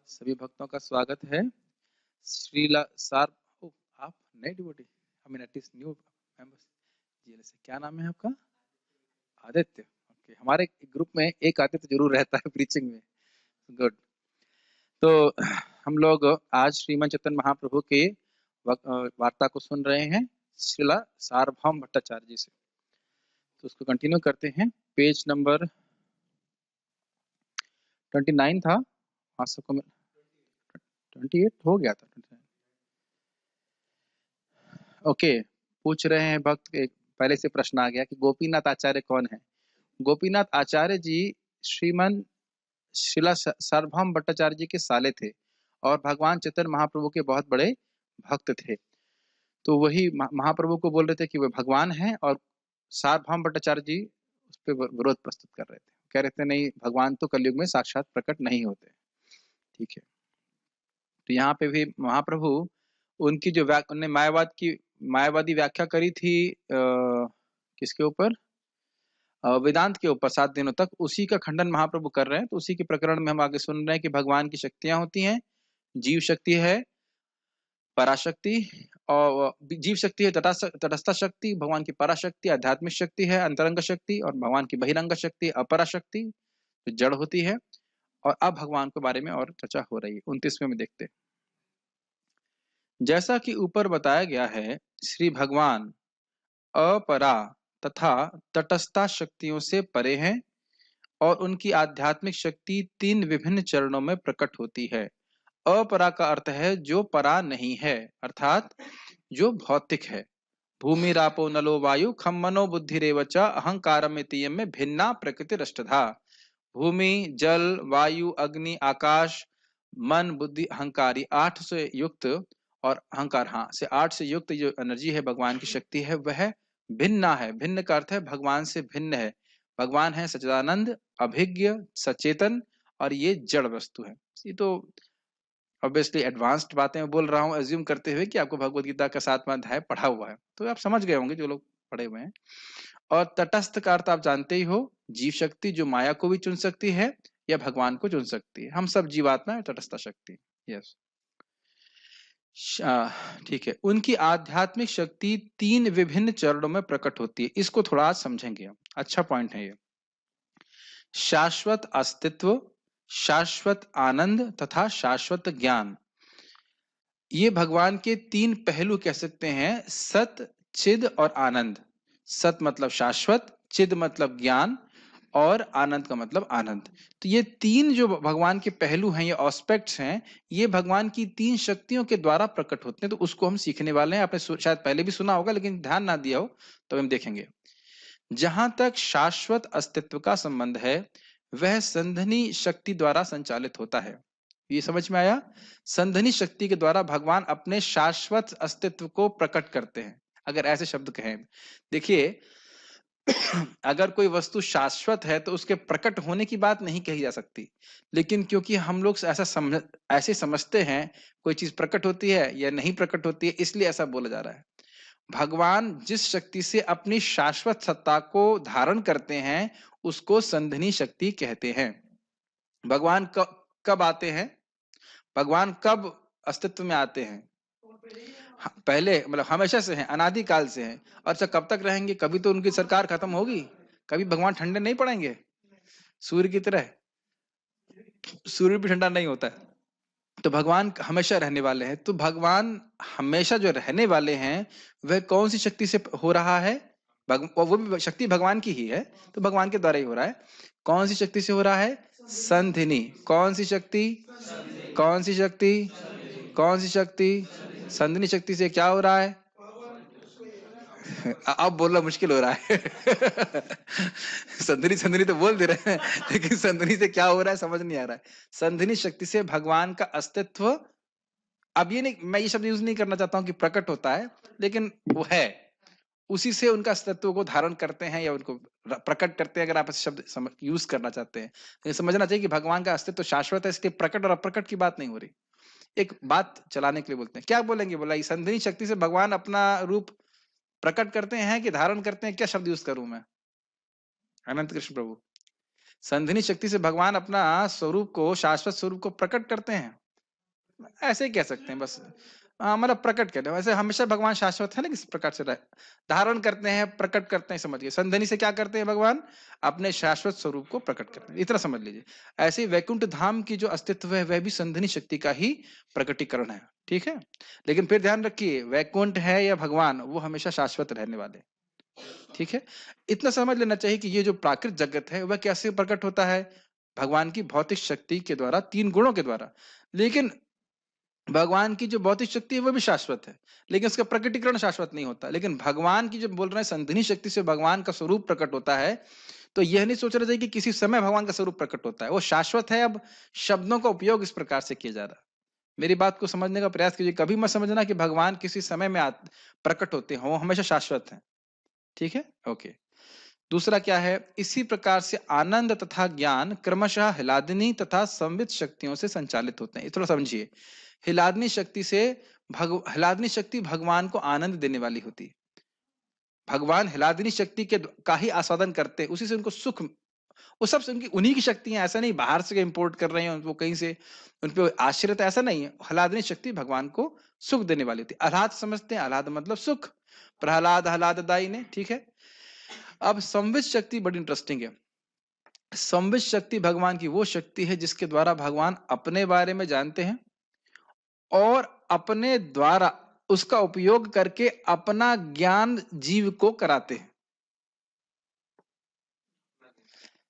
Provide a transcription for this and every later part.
सभी भक्तों का स्वागत है। श्रीला सार ओ, आप नए devotee, I mean at least new members. जी से क्या नाम है आपका? आदित्य। ओके, हमारे ग्रुप में एक आदित्य जरूर रहता है प्रीचिंग में। गुड। तो हम लोग आज श्रीमन चैतन्य महाप्रभु के वार्ता को सुन रहे हैं श्रीला सार्वभौम भट्टाचार्य जी से। तो उसको कंटिन्यू करते हैं। पेज नंबर 29 था, वहां से 28 हो गया था। 29। ओके, पूछ रहे हैं भक्त, एक पहले से प्रश्न आ गया कि गोपीनाथ आचार्य कौन है। गोपीनाथ आचार्य जी श्रीमन शिला सार्वभौम भट्टाचार्य जी के साले थे और भगवान चैतन्य महाप्रभु के बहुत बड़े भक्त थे। तो वही महाप्रभु को बोल रहे थे कि वे भगवान हैं और सार्वभौम भट्टाचार्य जी उस पर विरोध प्रस्तुत कर रहे थे। कह रहे थे नहीं, भगवान तो कलयुग में साक्षात प्रकट नहीं होते। ठीक है, तो यहाँ पे भी महाप्रभु उनकी जो उन्होंने मायावादी व्याख्या करी थी किसके ऊपर? वेदांत के ऊपर 7 दिनों तक, उसी का खंडन महाप्रभु कर रहे हैं। तो उसी के प्रकरण में हम आगे सुन रहे हैं कि भगवान की शक्तियां होती हैं। जीव शक्ति है पराशक्ति, और जीव शक्ति है तटस्थ शक्ति, भगवान की पराशक्ति आध्यात्मिक शक्ति है अंतरंग शक्ति, और भगवान की बहिरंग शक्ति अपराशक्ति जो जड़ होती है। और अब भगवान के बारे में और चर्चा हो रही है। 29वें में देखते हैं। जैसा कि ऊपर बताया गया है, श्री भगवान अपरा तथा तटस्था शक्तियों से परे हैं और उनकी आध्यात्मिक शक्ति 3 विभिन्न चरणों में प्रकट होती है। अपरा का अर्थ है जो परा नहीं है, अर्थात जो भौतिक है। भूमि रापो नलो वायु खम मनो बुद्धि रेवच अहंकारम इत्ययम में भिन्ना प्रकृति रष्टधा। भूमि, जल, वायु, अग्नि, आकाश, मन, बुद्धि, अहंकारी 8 से युक्त, और अहंकार से 8 से युक्त जो एनर्जी है, भगवान की शक्ति है, वह भिन्ना है। भिन्न का अर्थ है भगवान से भिन्न है। भगवान है सच्चिदानंद, अभिज्ञ, सचेतन, और ये जड़ वस्तु है। ये तो ऑब्वियसली एडवांस्ड बातें मैं बोल रहा हूँ, एज्यूम करते हुए कि आपको भगवत गीता का 7वां अध्याय पढ़ा हुआ है, तो आप समझ गए होंगे जो लोग पढ़े हुए हैं। और तटस्थ का अर्थ आप जानते ही हो, जीव शक्ति जो माया को भी चुन सकती है या भगवान को चुन सकती है। हम सब जीवात्मा है तटस्थ शक्ति। यस, ठीक है। उनकी आध्यात्मिक शक्ति 3 विभिन्न चरणों में प्रकट होती है। इसको थोड़ा आज समझेंगे हम। अच्छा पॉइंट है ये। शाश्वत अस्तित्व, शाश्वत आनंद तथा शाश्वत ज्ञान, ये भगवान के 3 पहलू कह सकते हैं, सत, चिद और आनंद। सत मतलब शाश्वत, चिद मतलब ज्ञान, और आनंद का मतलब आनंद। तो ये 3 जो भगवान के पहलू हैं, ये एस्पेक्ट्स हैं, ये भगवान की 3 शक्तियों के द्वारा प्रकट होते हैं। तो उसको हम सीखने वाले हैं। आपने शायद पहले भी सुना होगा, लेकिन ध्यान ना दिया हो, तो हम देखेंगे। जहां तक शाश्वत अस्तित्व का संबंध है, वह संधनी शक्ति द्वारा संचालित होता है। ये समझ में आया? संधनी शक्ति के द्वारा भगवान अपने शाश्वत अस्तित्व को प्रकट करते हैं, अगर ऐसे शब्द कहें। देखिए, अगर कोई वस्तु शाश्वत है तो उसके प्रकट होने की बात नहीं कही जा सकती, लेकिन क्योंकि हम लोग ऐसे समझते हैं कोई चीज प्रकट होती है या नहीं प्रकट होती है, इसलिए ऐसा बोला जा रहा है। भगवान जिस शक्ति से अपनी शाश्वत सत्ता को धारण करते हैं, उसको संधनी शक्ति कहते हैं। भगवान कब आते हैं? भगवान कब अस्तित्व में आते हैं? पहले, मतलब हमेशा से हैं, अनादि काल से हैं। और अच्छा, कब तक रहेंगे? कभी तो उनकी सरकार खत्म होगी। कभी भगवान ठंडे नहीं पड़ेंगे सूर्य की तरह। सूर्य भी ठंडा नहीं होता है। तो भगवान हमेशा रहने वाले हैं। तो भगवान हमेशा जो रहने वाले हैं, वह कौन सी शक्ति से हो रहा है? वो भी शक्ति भगवान की ही है, तो भगवान के द्वारा ही हो रहा है। कौन सी शक्ति से हो रहा है? संधिनी। कौन सी शक्ति? कौन सी शक्ति? कौन सी शक्ति? संधिनी शक्ति से क्या हो रहा है? अब बोलना मुश्किल हो रहा है। संधनी तो बोल दे रहे हैं, लेकिन संधनी से क्या हो रहा है समझ नहीं आ रहा है। संधनी शक्ति से भगवान का अस्तित्व, अब ये नहीं, मैं ये शब्द यूज नहीं करना चाहता हूं कि प्रकट होता है, लेकिन वो है, उसी से उनका अस्तित्व को धारण करते हैं या उनको प्रकट करते हैं, अगर आप शब्द यूज करना चाहते हैं। तो समझना चाहिए कि भगवान का अस्तित्व शाश्वत है, इसलिए प्रकट और अप्रकट की बात नहीं हो रही। एक बात चलाने के लिए बोलते हैं। क्या बोलेंगे? बोला संधनी शक्ति से भगवान अपना रूप प्रकट करते हैं कि धारण करते हैं? क्या शब्द यूज करूं मैं? अनंत कृष्ण प्रभु। संधिनी शक्ति से भगवान अपना स्वरूप को, शाश्वत स्वरूप को प्रकट करते हैं, ऐसे ही कह सकते हैं बस। मतलब प्रकट करते हैं, वैसे हमेशा भगवान शाश्वत है, लेकिन इस प्रकार से धारण करते हैं, प्रकट करते हैं, समझिए। संधनी से क्या करते हैं भगवान? अपने शाश्वत स्वरूप को प्रकट करते हैं, इतना समझ लीजिए। ऐसे ही वैकुंठ धाम की जो अस्तित्व है वह भी संधनी शक्ति का ही प्रकटीकरण है, ठीक है। लेकिन फिर ध्यान रखिए, वैकुंठ है या भगवान, वो हमेशा शाश्वत रहने वाले, ठीक है। इतना समझ लेना चाहिए कि ये जो प्राकृत जगत है वह कैसे प्रकट होता है? भगवान की भौतिक शक्ति के द्वारा, 3 गुणों के द्वारा। लेकिन भगवान की जो भौतिक शक्ति है वो भी शाश्वत है, लेकिन उसका प्रकटीकरण शाश्वत नहीं होता। लेकिन भगवान की जो बोल रहे हैं संधिनी शक्ति से भगवान का स्वरूप प्रकट होता है, तो यह नहीं सोचना चाहिए कि किसी समय भगवान का स्वरूप प्रकट होता है, वो शाश्वत है। अब शब्दों का उपयोग इस प्रकार से किया जा रहा है, मेरी बात को समझने का प्रयास कीजिए। कभी मत समझना कि भगवान किसी समय में प्रकट होते हैं, वो हमेशा शाश्वत है, ठीक है, ओके। दूसरा क्या है? इसी प्रकार से आनंद तथा ज्ञान क्रमशः हिलादिनी तथा संवित शक्तियों से संचालित होते हैं। ये थोड़ा समझिए। हिलादिनी शक्ति से हिलादिनी शक्ति भगवान को आनंद देने वाली होती है। भगवान हिलादिनी शक्ति के का ही आस्वादन करते हैं, उसी से उनको सुख, वो सब उनकी उन्हीं की शक्तियां, ऐसा नहीं बाहर से इंपोर्ट कर रहे हैं वो, कहीं से उन पे आश्रित, ऐसा नहीं है। हिलादिनी शक्ति भगवान को सुख देने वाली होती है। आह्लाद समझते हैं, आह्लाद मतलब सुख, प्रहलाद आह्लाददायी ने, ठीक है। अब संवित शक्ति बड़ी इंटरेस्टिंग है। संवित शक्ति भगवान की वो शक्ति है जिसके द्वारा भगवान अपने बारे में जानते हैं और अपने द्वारा उसका उपयोग करके अपना ज्ञान जीव को कराते हैं।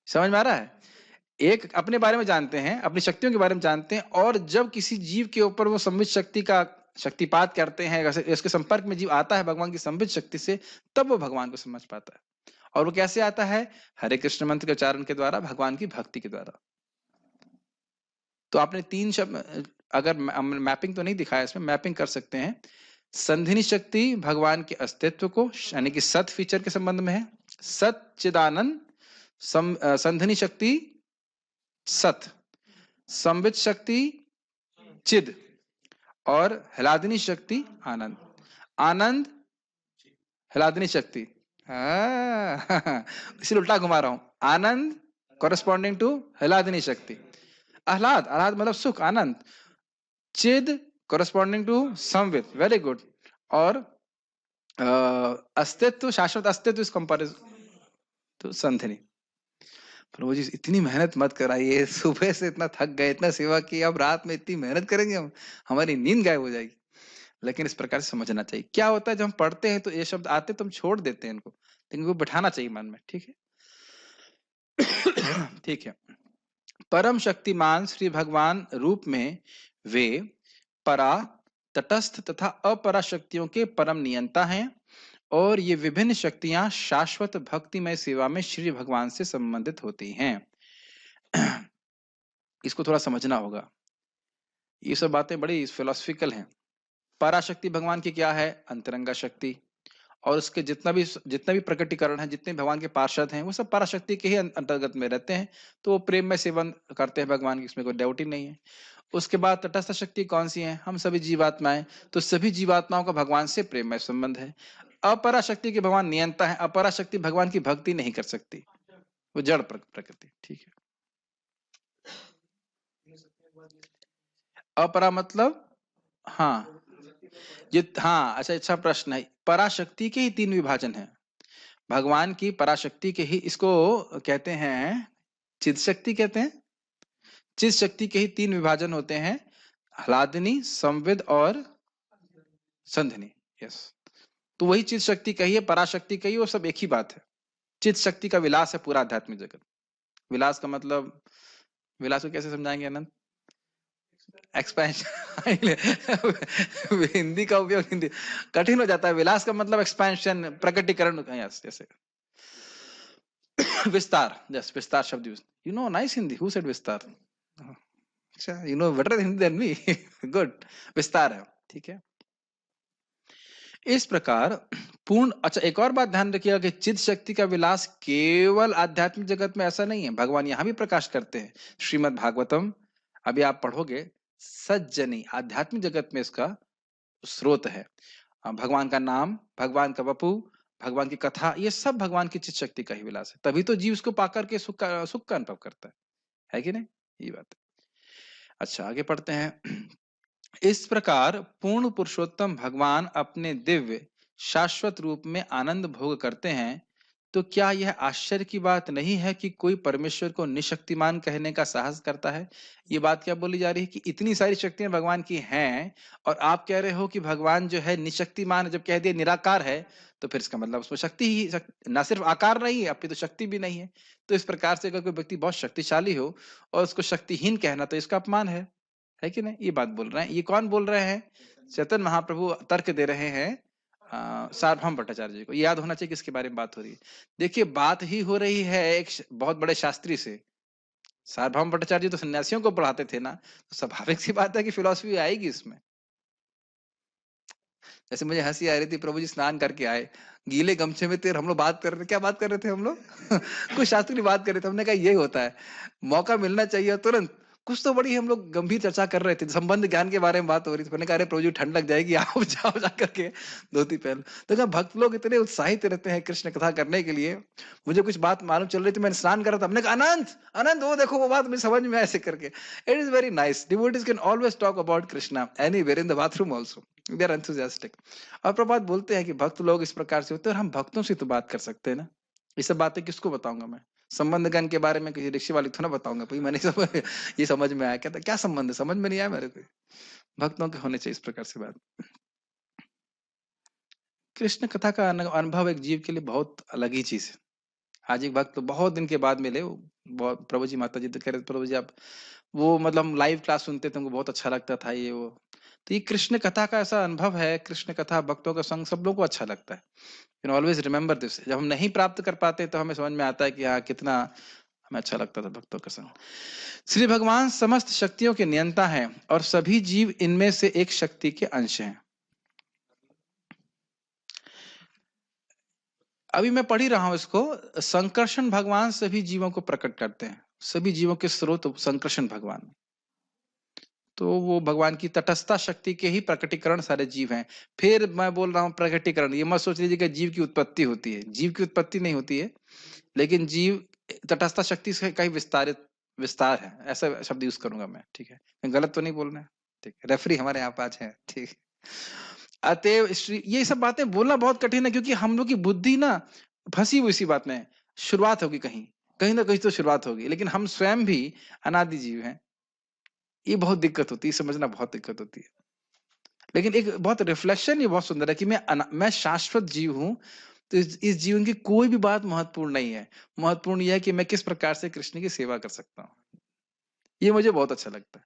समझ में आ रहा है? एक अपने बारे में जानते हैं, अपनी शक्तियों के बारे में जानते हैं, और जब किसी जीव के ऊपर वो संवित शक्ति का शक्तिपात करते हैं, इसके संपर्क में जीव आता है भगवान की संवित शक्ति से, तब वो भगवान को समझ पाता है। और वो कैसे आता है? हरे कृष्ण मंत्र के उच्चारण के द्वारा, भगवान की भक्ति के द्वारा। तो आपने 3 शब्द, अगर मैपिंग तो नहीं दिखाया इसमें, मैपिंग कर सकते हैं। संधिनी शक्ति भगवान के अस्तित्व को, यानी कि सत फीचर के संबंध में है। सत चिदानंद, संधिनी शक्ति सत, संवित शक्ति चिद, और हिलादिनी शक्ति आनंद। आनंद हिलादिनी शक्ति, इसीलिए उल्टा घुमा रहा हूं। आनंद कॉरेस्पॉन्डिंग टू हिलादिनी शक्ति। आह्लाद, आह्लाद मतलब सुख, आनंद। चिद कॉरेस्पॉन्डिंग टू संवित, वेरी गुड। और अस्तित्व, शाश्वत अस्तित्व इस कंपैरिजन तो संधिनी। प्रभु जी इतनी मेहनत मत कराइए, सुबह से इतना थक गए, इतना सेवा की, अब रात में इतनी मेहनत करेंगे हम, हमारी नींद गायब हो जाएगी। लेकिन इस प्रकार से समझना चाहिए। क्या होता है जब हम पढ़ते हैं तो ये शब्द आते तो हम छोड़ देते हैं इनको, लेकिन इनको बिठाना चाहिए मन में, ठीक है। ठीक है। परम शक्तिमान श्री भगवान रूप में वे परा, तटस्थ तथा अपरा शक्तियों के परम नियंता हैं, और ये विभिन्न शक्तियां शाश्वत भक्तिमय सेवा में श्री भगवान से संबंधित होती हैं। इसको थोड़ा समझना होगा, ये सब बातें बड़ी फिलोसफिकल हैं। पराशक्ति भगवान की क्या है? अंतरंगा शक्ति, और उसके जितना भी प्रकटीकरण है, जितने भगवान के पार्षद हैं, वो सब पराशक्ति के ही अंतर्गत में रहते हैं। तो वो प्रेम में सेवन करते हैं भगवान की, इसमें कोई डाउट ही नहीं है। उसके बाद तटस्थ शक्ति कौन सी है? हम सभी जीवात्माएं, तो सभी जीवात्माओं का भगवान से प्रेम में संबंध है। अपराशक्ति के भगवान नियंता है, अपराशक्ति भगवान की भक्ति नहीं कर सकती, वो जड़ प्रकृति, ठीक है। अपरा मतलब, हाँ ये, हाँ अच्छा प्रश्न है। पराशक्ति के ही 3 विभाजन हैं, भगवान की पराशक्ति के ही, इसको कहते हैं चिद शक्ति कहते हैं। चिद शक्ति के ही 3 विभाजन होते हैं, ह्लादिनी, संविद और संधिनी। यस, तो वही चिद शक्ति कही है, पराशक्ति कही, वो सब एक ही बात है। चिद शक्ति का विलास है पूरा आध्यात्मिक जगत। विलास का मतलब, विलास को कैसे समझाएंगे अनंत? एक्सपेंशन। हिंदी का उपयोग हिंदी कठिन हो जाता है। विलास का मतलब एक्सपेंशन, प्रकटीकरण, जैसे विस्तार, जस विस्तार शब्द use, you know nice Hindi, who said विस्तार? अच्छा, you know better Hindi than me. Good, विस्तार है, ठीक है। इस प्रकार पूर्ण, अच्छा एक और बात ध्यान रखिएगा कि चिद शक्ति का विलास केवल आध्यात्मिक जगत में ऐसा नहीं है, भगवान यहां भी प्रकाश करते हैं। श्रीमद् भागवतम अभी आप पढ़ोगे, सज्जनी आध्यात्मिक जगत में इसका स्रोत है। भगवान का नाम, भगवान का वपु, भगवान की कथा, ये सब भगवान की चित शक्ति का ही विलास है। तभी तो जीव उसको पाकर के सुख का अनुभव करता है कि नहीं? ये बात है। अच्छा, आगे पढ़ते हैं। इस प्रकार पूर्ण पुरुषोत्तम भगवान अपने दिव्य शाश्वत रूप में आनंद भोग करते हैं, तो क्या यह आश्चर्य की बात नहीं है कि कोई परमेश्वर को निशक्तिमान कहने का साहस करता है? ये बात क्या बोली जा रही है कि इतनी सारी शक्तियां भगवान की हैं और आप कह रहे हो कि भगवान जो है निशक्तिमान है। जब कह दिया निराकार है, तो फिर इसका मतलब उसमें शक्ति ही ना सिर्फ आकार नहीं है, अपनी तो शक्ति भी नहीं है। तो इस प्रकार से अगर कोई व्यक्ति बहुत शक्तिशाली हो और उसको शक्तिहीन कहना, तो इसका अपमान है कि नहीं? ये बात बोल रहे हैं। ये कौन बोल रहे हैं? चैतन्य महाप्रभु तर्क दे रहे हैं सार्वभौम भट्टाचार्य जी को। ये याद होना चाहिए किसके बारे में बात हो रही है। देखिए, बात ही हो रही है एक बहुत बड़े शास्त्री से। सार्वभौम भट्टाचार्य जी तो सन्यासियों को पढ़ाते थे ना, तो स्वाभाविक सी बात है कि फिलॉसफी आएगी इसमें। जैसे मुझे हंसी आ रही थी, प्रभु जी स्नान करके आए, गीले गमछे में थे, हम लोग बात कर रहे थे। क्या बात कर रहे थे हम लोग? कुछ शास्त्री की बात कर रहे थे। हमने कहा यही होता है, मौका मिलना चाहिए तुरंत। कुछ तो बड़ी हम लोग गंभीर चर्चा कर रहे थे, संबंध ज्ञान के बारे में बात हो रही थी। मैंने कहा अरे प्रभु जी ठंड लग जाएगी, आप जाओ जा करके धोती पहन। तो कहा भक्त लोग इतने उत्साहित रहते हैं कृष्ण कथा करने के लिए। मुझे कुछ बात मालूम चल रही थी, मैंने स्नान करा था। हमने कहा अनंत अनंत, वो देखो वो बात मुझे समझ में ऐसे करके। It is very nice. Devotees can always talk about Krishna anywhere in the bathroom also, they are enthusiastic. और प्रभुपाद बोलते हैं कि भक्त लोग इस प्रकार से होते हैं और हम भक्तों से तो बात कर सकते हैं ना। ये सब बातें किसको बताऊंगा मैं? संबंध ज्ञान के बारे में किसी रिक्शे वाले थोड़ा बताऊंगा भाई मैंने सब ये समझ में आया। कहता क्या संबंध है, समझ में नहीं आया मेरे को। भक्तों के होने चाहिए इस प्रकार से बात। कृष्ण कथा का अनुभव एक जीव के लिए बहुत अलग ही चीज है। आज एक भक्त तो बहुत दिन के बाद मिले, वो बहुत प्रभु जी माता जी तो कह रहे प्रभु जी आप वो मतलब हम लाइव क्लास सुनते थे, हमको बहुत अच्छा लगता था ये वो। तो ये कृष्ण कथा का ऐसा अनुभव है, कृष्ण कथा भक्तों का संग सब लोगों को अच्छा लगता है। You know always remember this. जब हम नहीं प्राप्त कर पाते तो हमें समझ में आता है कि हाँ कितना हमें अच्छा लगता था भक्तों का संग। श्री भगवान समस्त शक्तियों के नियंता हैं और सभी जीव इनमें से एक शक्ति के अंश हैं। अभी मैं पढ़ ही रहा हूं इसको। संकर्षण भगवान सभी जीवों को प्रकट करते हैं। सभी जीवों के स्रोत संकर्षण भगवान। तो वो भगवान की तटस्थता शक्ति के ही प्रकटीकरण सारे जीव हैं। फिर मैं बोल रहा हूँ प्रकटीकरण, ये मत सोच लीजिए कि जीव की उत्पत्ति होती है। जीव की उत्पत्ति नहीं होती है, लेकिन जीव तटस्थता शक्ति से कहीं विस्तारित विस्तार है, ऐसा शब्द यूज करूंगा मैं। ठीक है, गलत तो नहीं बोलना है। ठीक है, रेफरी हमारे यहाँ पास है। ठीक है। अतएव श्री ये सब बातें बोलना बहुत कठिन है, क्योंकि हम लोग की बुद्धि ना फंसी हुई इसी बात में। शुरुआत होगी कहीं कहीं ना कहीं तो शुरुआत होगी, लेकिन हम स्वयं भी अनादि जीव हैं। ये बहुत दिक्कत होती है, समझना बहुत दिक्कत होती है। लेकिन एक बहुत रिफ्लेक्शन ये बहुत सुंदर है कि मैं शाश्वत जीव हूं। तो इस जीवन की कोई भी बात महत्वपूर्ण नहीं है। महत्वपूर्ण यह है कि मैं किस प्रकार से कृष्ण की सेवा कर सकता हूँ। ये मुझे बहुत अच्छा लगता है।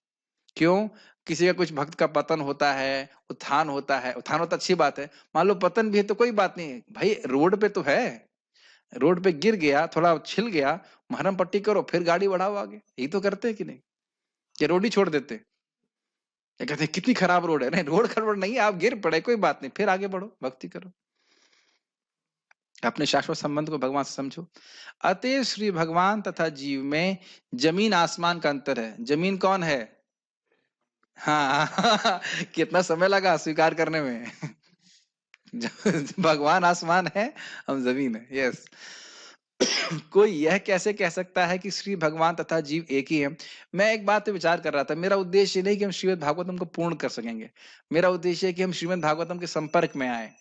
क्यों? किसी का कुछ भक्त का पतन होता है, उत्थान होता है। उत्थान होता अच्छी बात है, मान लो पतन भी है तो कोई बात नहीं है भाई, रोड पे तो है। रोड पे गिर गया, थोड़ा छिल गया, मरहम पट्टी करो, फिर गाड़ी बढ़ाओ आगे। यही तो करते हैं कि नहीं? कि रोड ही छोड़ देते? ये कहते हैं कितनी खराब रोड है। नहीं, रोड खराब नहीं है, आप गिर पड़े कोई बात नहीं, फिर आगे बढ़ो, भक्ति करो, अपने शाश्वत संबंध को भगवान से समझो। अतएव श्री भगवान तथा जीव में जमीन आसमान का अंतर है। जमीन कौन है? हाँ कितना समय लगा स्वीकार करने में। भगवान आसमान है, हम जमीन है। यस। कोई यह कैसे कह सकता है कि श्री भगवान तथा जीव एक ही है? मैं एक बात पे विचार कर रहा था। मेरा उद्देश्य नहीं कि हम श्रीमद् भागवतम को पूर्ण कर सकेंगे। मेरा उद्देश्य है कि हम श्रीमद् भागवतम के संपर्क में आए।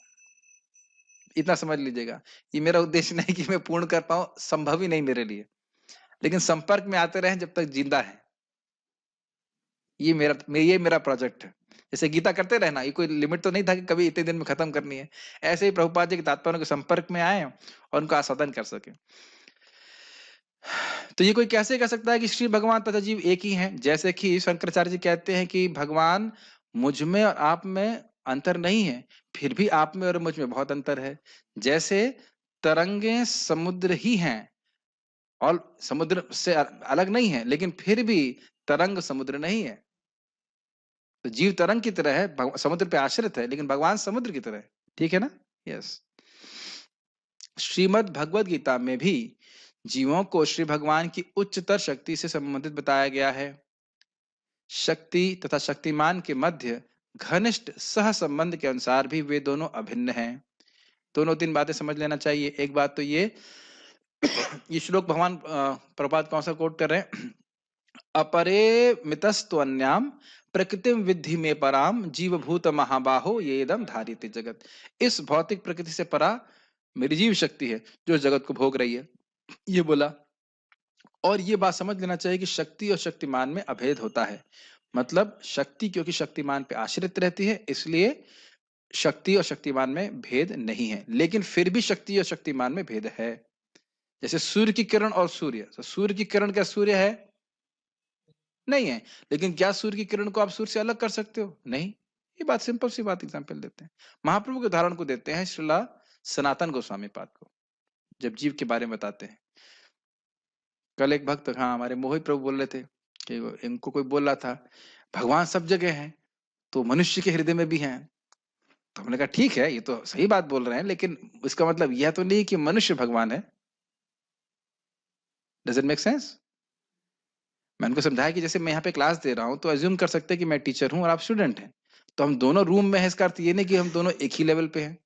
इतना समझ लीजिएगा। ये मेरा उद्देश्य नहीं कि मैं पूर्ण कर पाऊं, संभव ही नहीं मेरे लिए। लेकिन संपर्क में आते रहे जब तक जिंदा है। ये मेरा प्रोजेक्ट है। जैसे गीता करते रहना, ये कोई लिमिट तो नहीं था कि कभी इतने दिन में खत्म करनी है। ऐसे ही प्रभुपाद जी के तात्पर्यों के संपर्क में आए और उनको आस्वादन कर सके। तो ये कोई कैसे कह सकता है कि श्री भगवान तथा जीव एक ही हैं? जैसे कि शंकराचार्य जी कहते हैं कि भगवान मुझ में और आप में अंतर नहीं है, फिर भी आप में और मुझ में बहुत अंतर है। जैसे तरंगे समुद्र ही हैं और समुद्र से अलग नहीं है, लेकिन फिर भी तरंग समुद्र नहीं है। तो जीव तरंग की तरह है, समुद्र पे आश्रित है, लेकिन भगवान समुद्र की तरह है। ठीक है ना? यस। श्रीमद् भगवद गीता में भी जीवों को श्री भगवान की उच्चतर शक्ति से संबंधित बताया गया है। शक्ति तथा शक्तिमान के मध्य घनिष्ठ सह संबंध के अनुसार भी वे दोनों अभिन्न हैं। दोनों तीन बातें समझ लेना चाहिए। एक बात तो ये श्लोक भगवान प्रभुपाद कौन सा कोट कर रहे हैं? अपरे मितस्त्वन्याम प्रकृतिम विद्धि में पराम जीवभूत महाबाहो ये इदम धारित जगत। इस भौतिक प्रकृति से परा मेरी जीव शक्ति है जो जगत को भोग रही है, ये बोला। और ये बात समझ लेना चाहिए कि शक्ति और शक्तिमान में अभेद होता है। मतलब शक्ति क्योंकि शक्तिमान पे आश्रित रहती है, इसलिए शक्ति और शक्तिमान में भेद नहीं है। लेकिन फिर भी शक्ति और शक्तिमान में भेद है। जैसे सूर्य की किरण और सूर्य, तो सूर्य की किरण क्या सूर्य है? नहीं है। लेकिन क्या सूर्य की किरण को आप सूर्य से अलग कर सकते हो? नहीं। ये बात सिंपल सी बात एग्जांपल देते हैं। महाप्रभु के उदाहरण को देते हैं श्रीला सनातन गोस्वामी पाद को, जब जीव के बारे में बताते हैं। कल एक भक्त, हाँ हमारे मोहित प्रभु बोल रहे थे कि इनको कोई बोल रहा था भगवान सब जगह है तो मनुष्य के हृदय में भी हैं। तो हमने कहा ठीक है, ये तो सही बात बोल रहे हैं, लेकिन इसका मतलब यह तो नहीं कि मनुष्य भगवान है। Does it make sense? मैं उनको समझाया कि जैसे मैं यहाँ पे क्लास दे रहा हूँ तो अज्यूम कर सकते हैं कि मैं टीचर हूँ और आप स्टूडेंट हैं, तो हम दोनों रूम में हैं, इसका अर्थ ये नहीं कि हम दोनों एक ही लेवल पे हैं।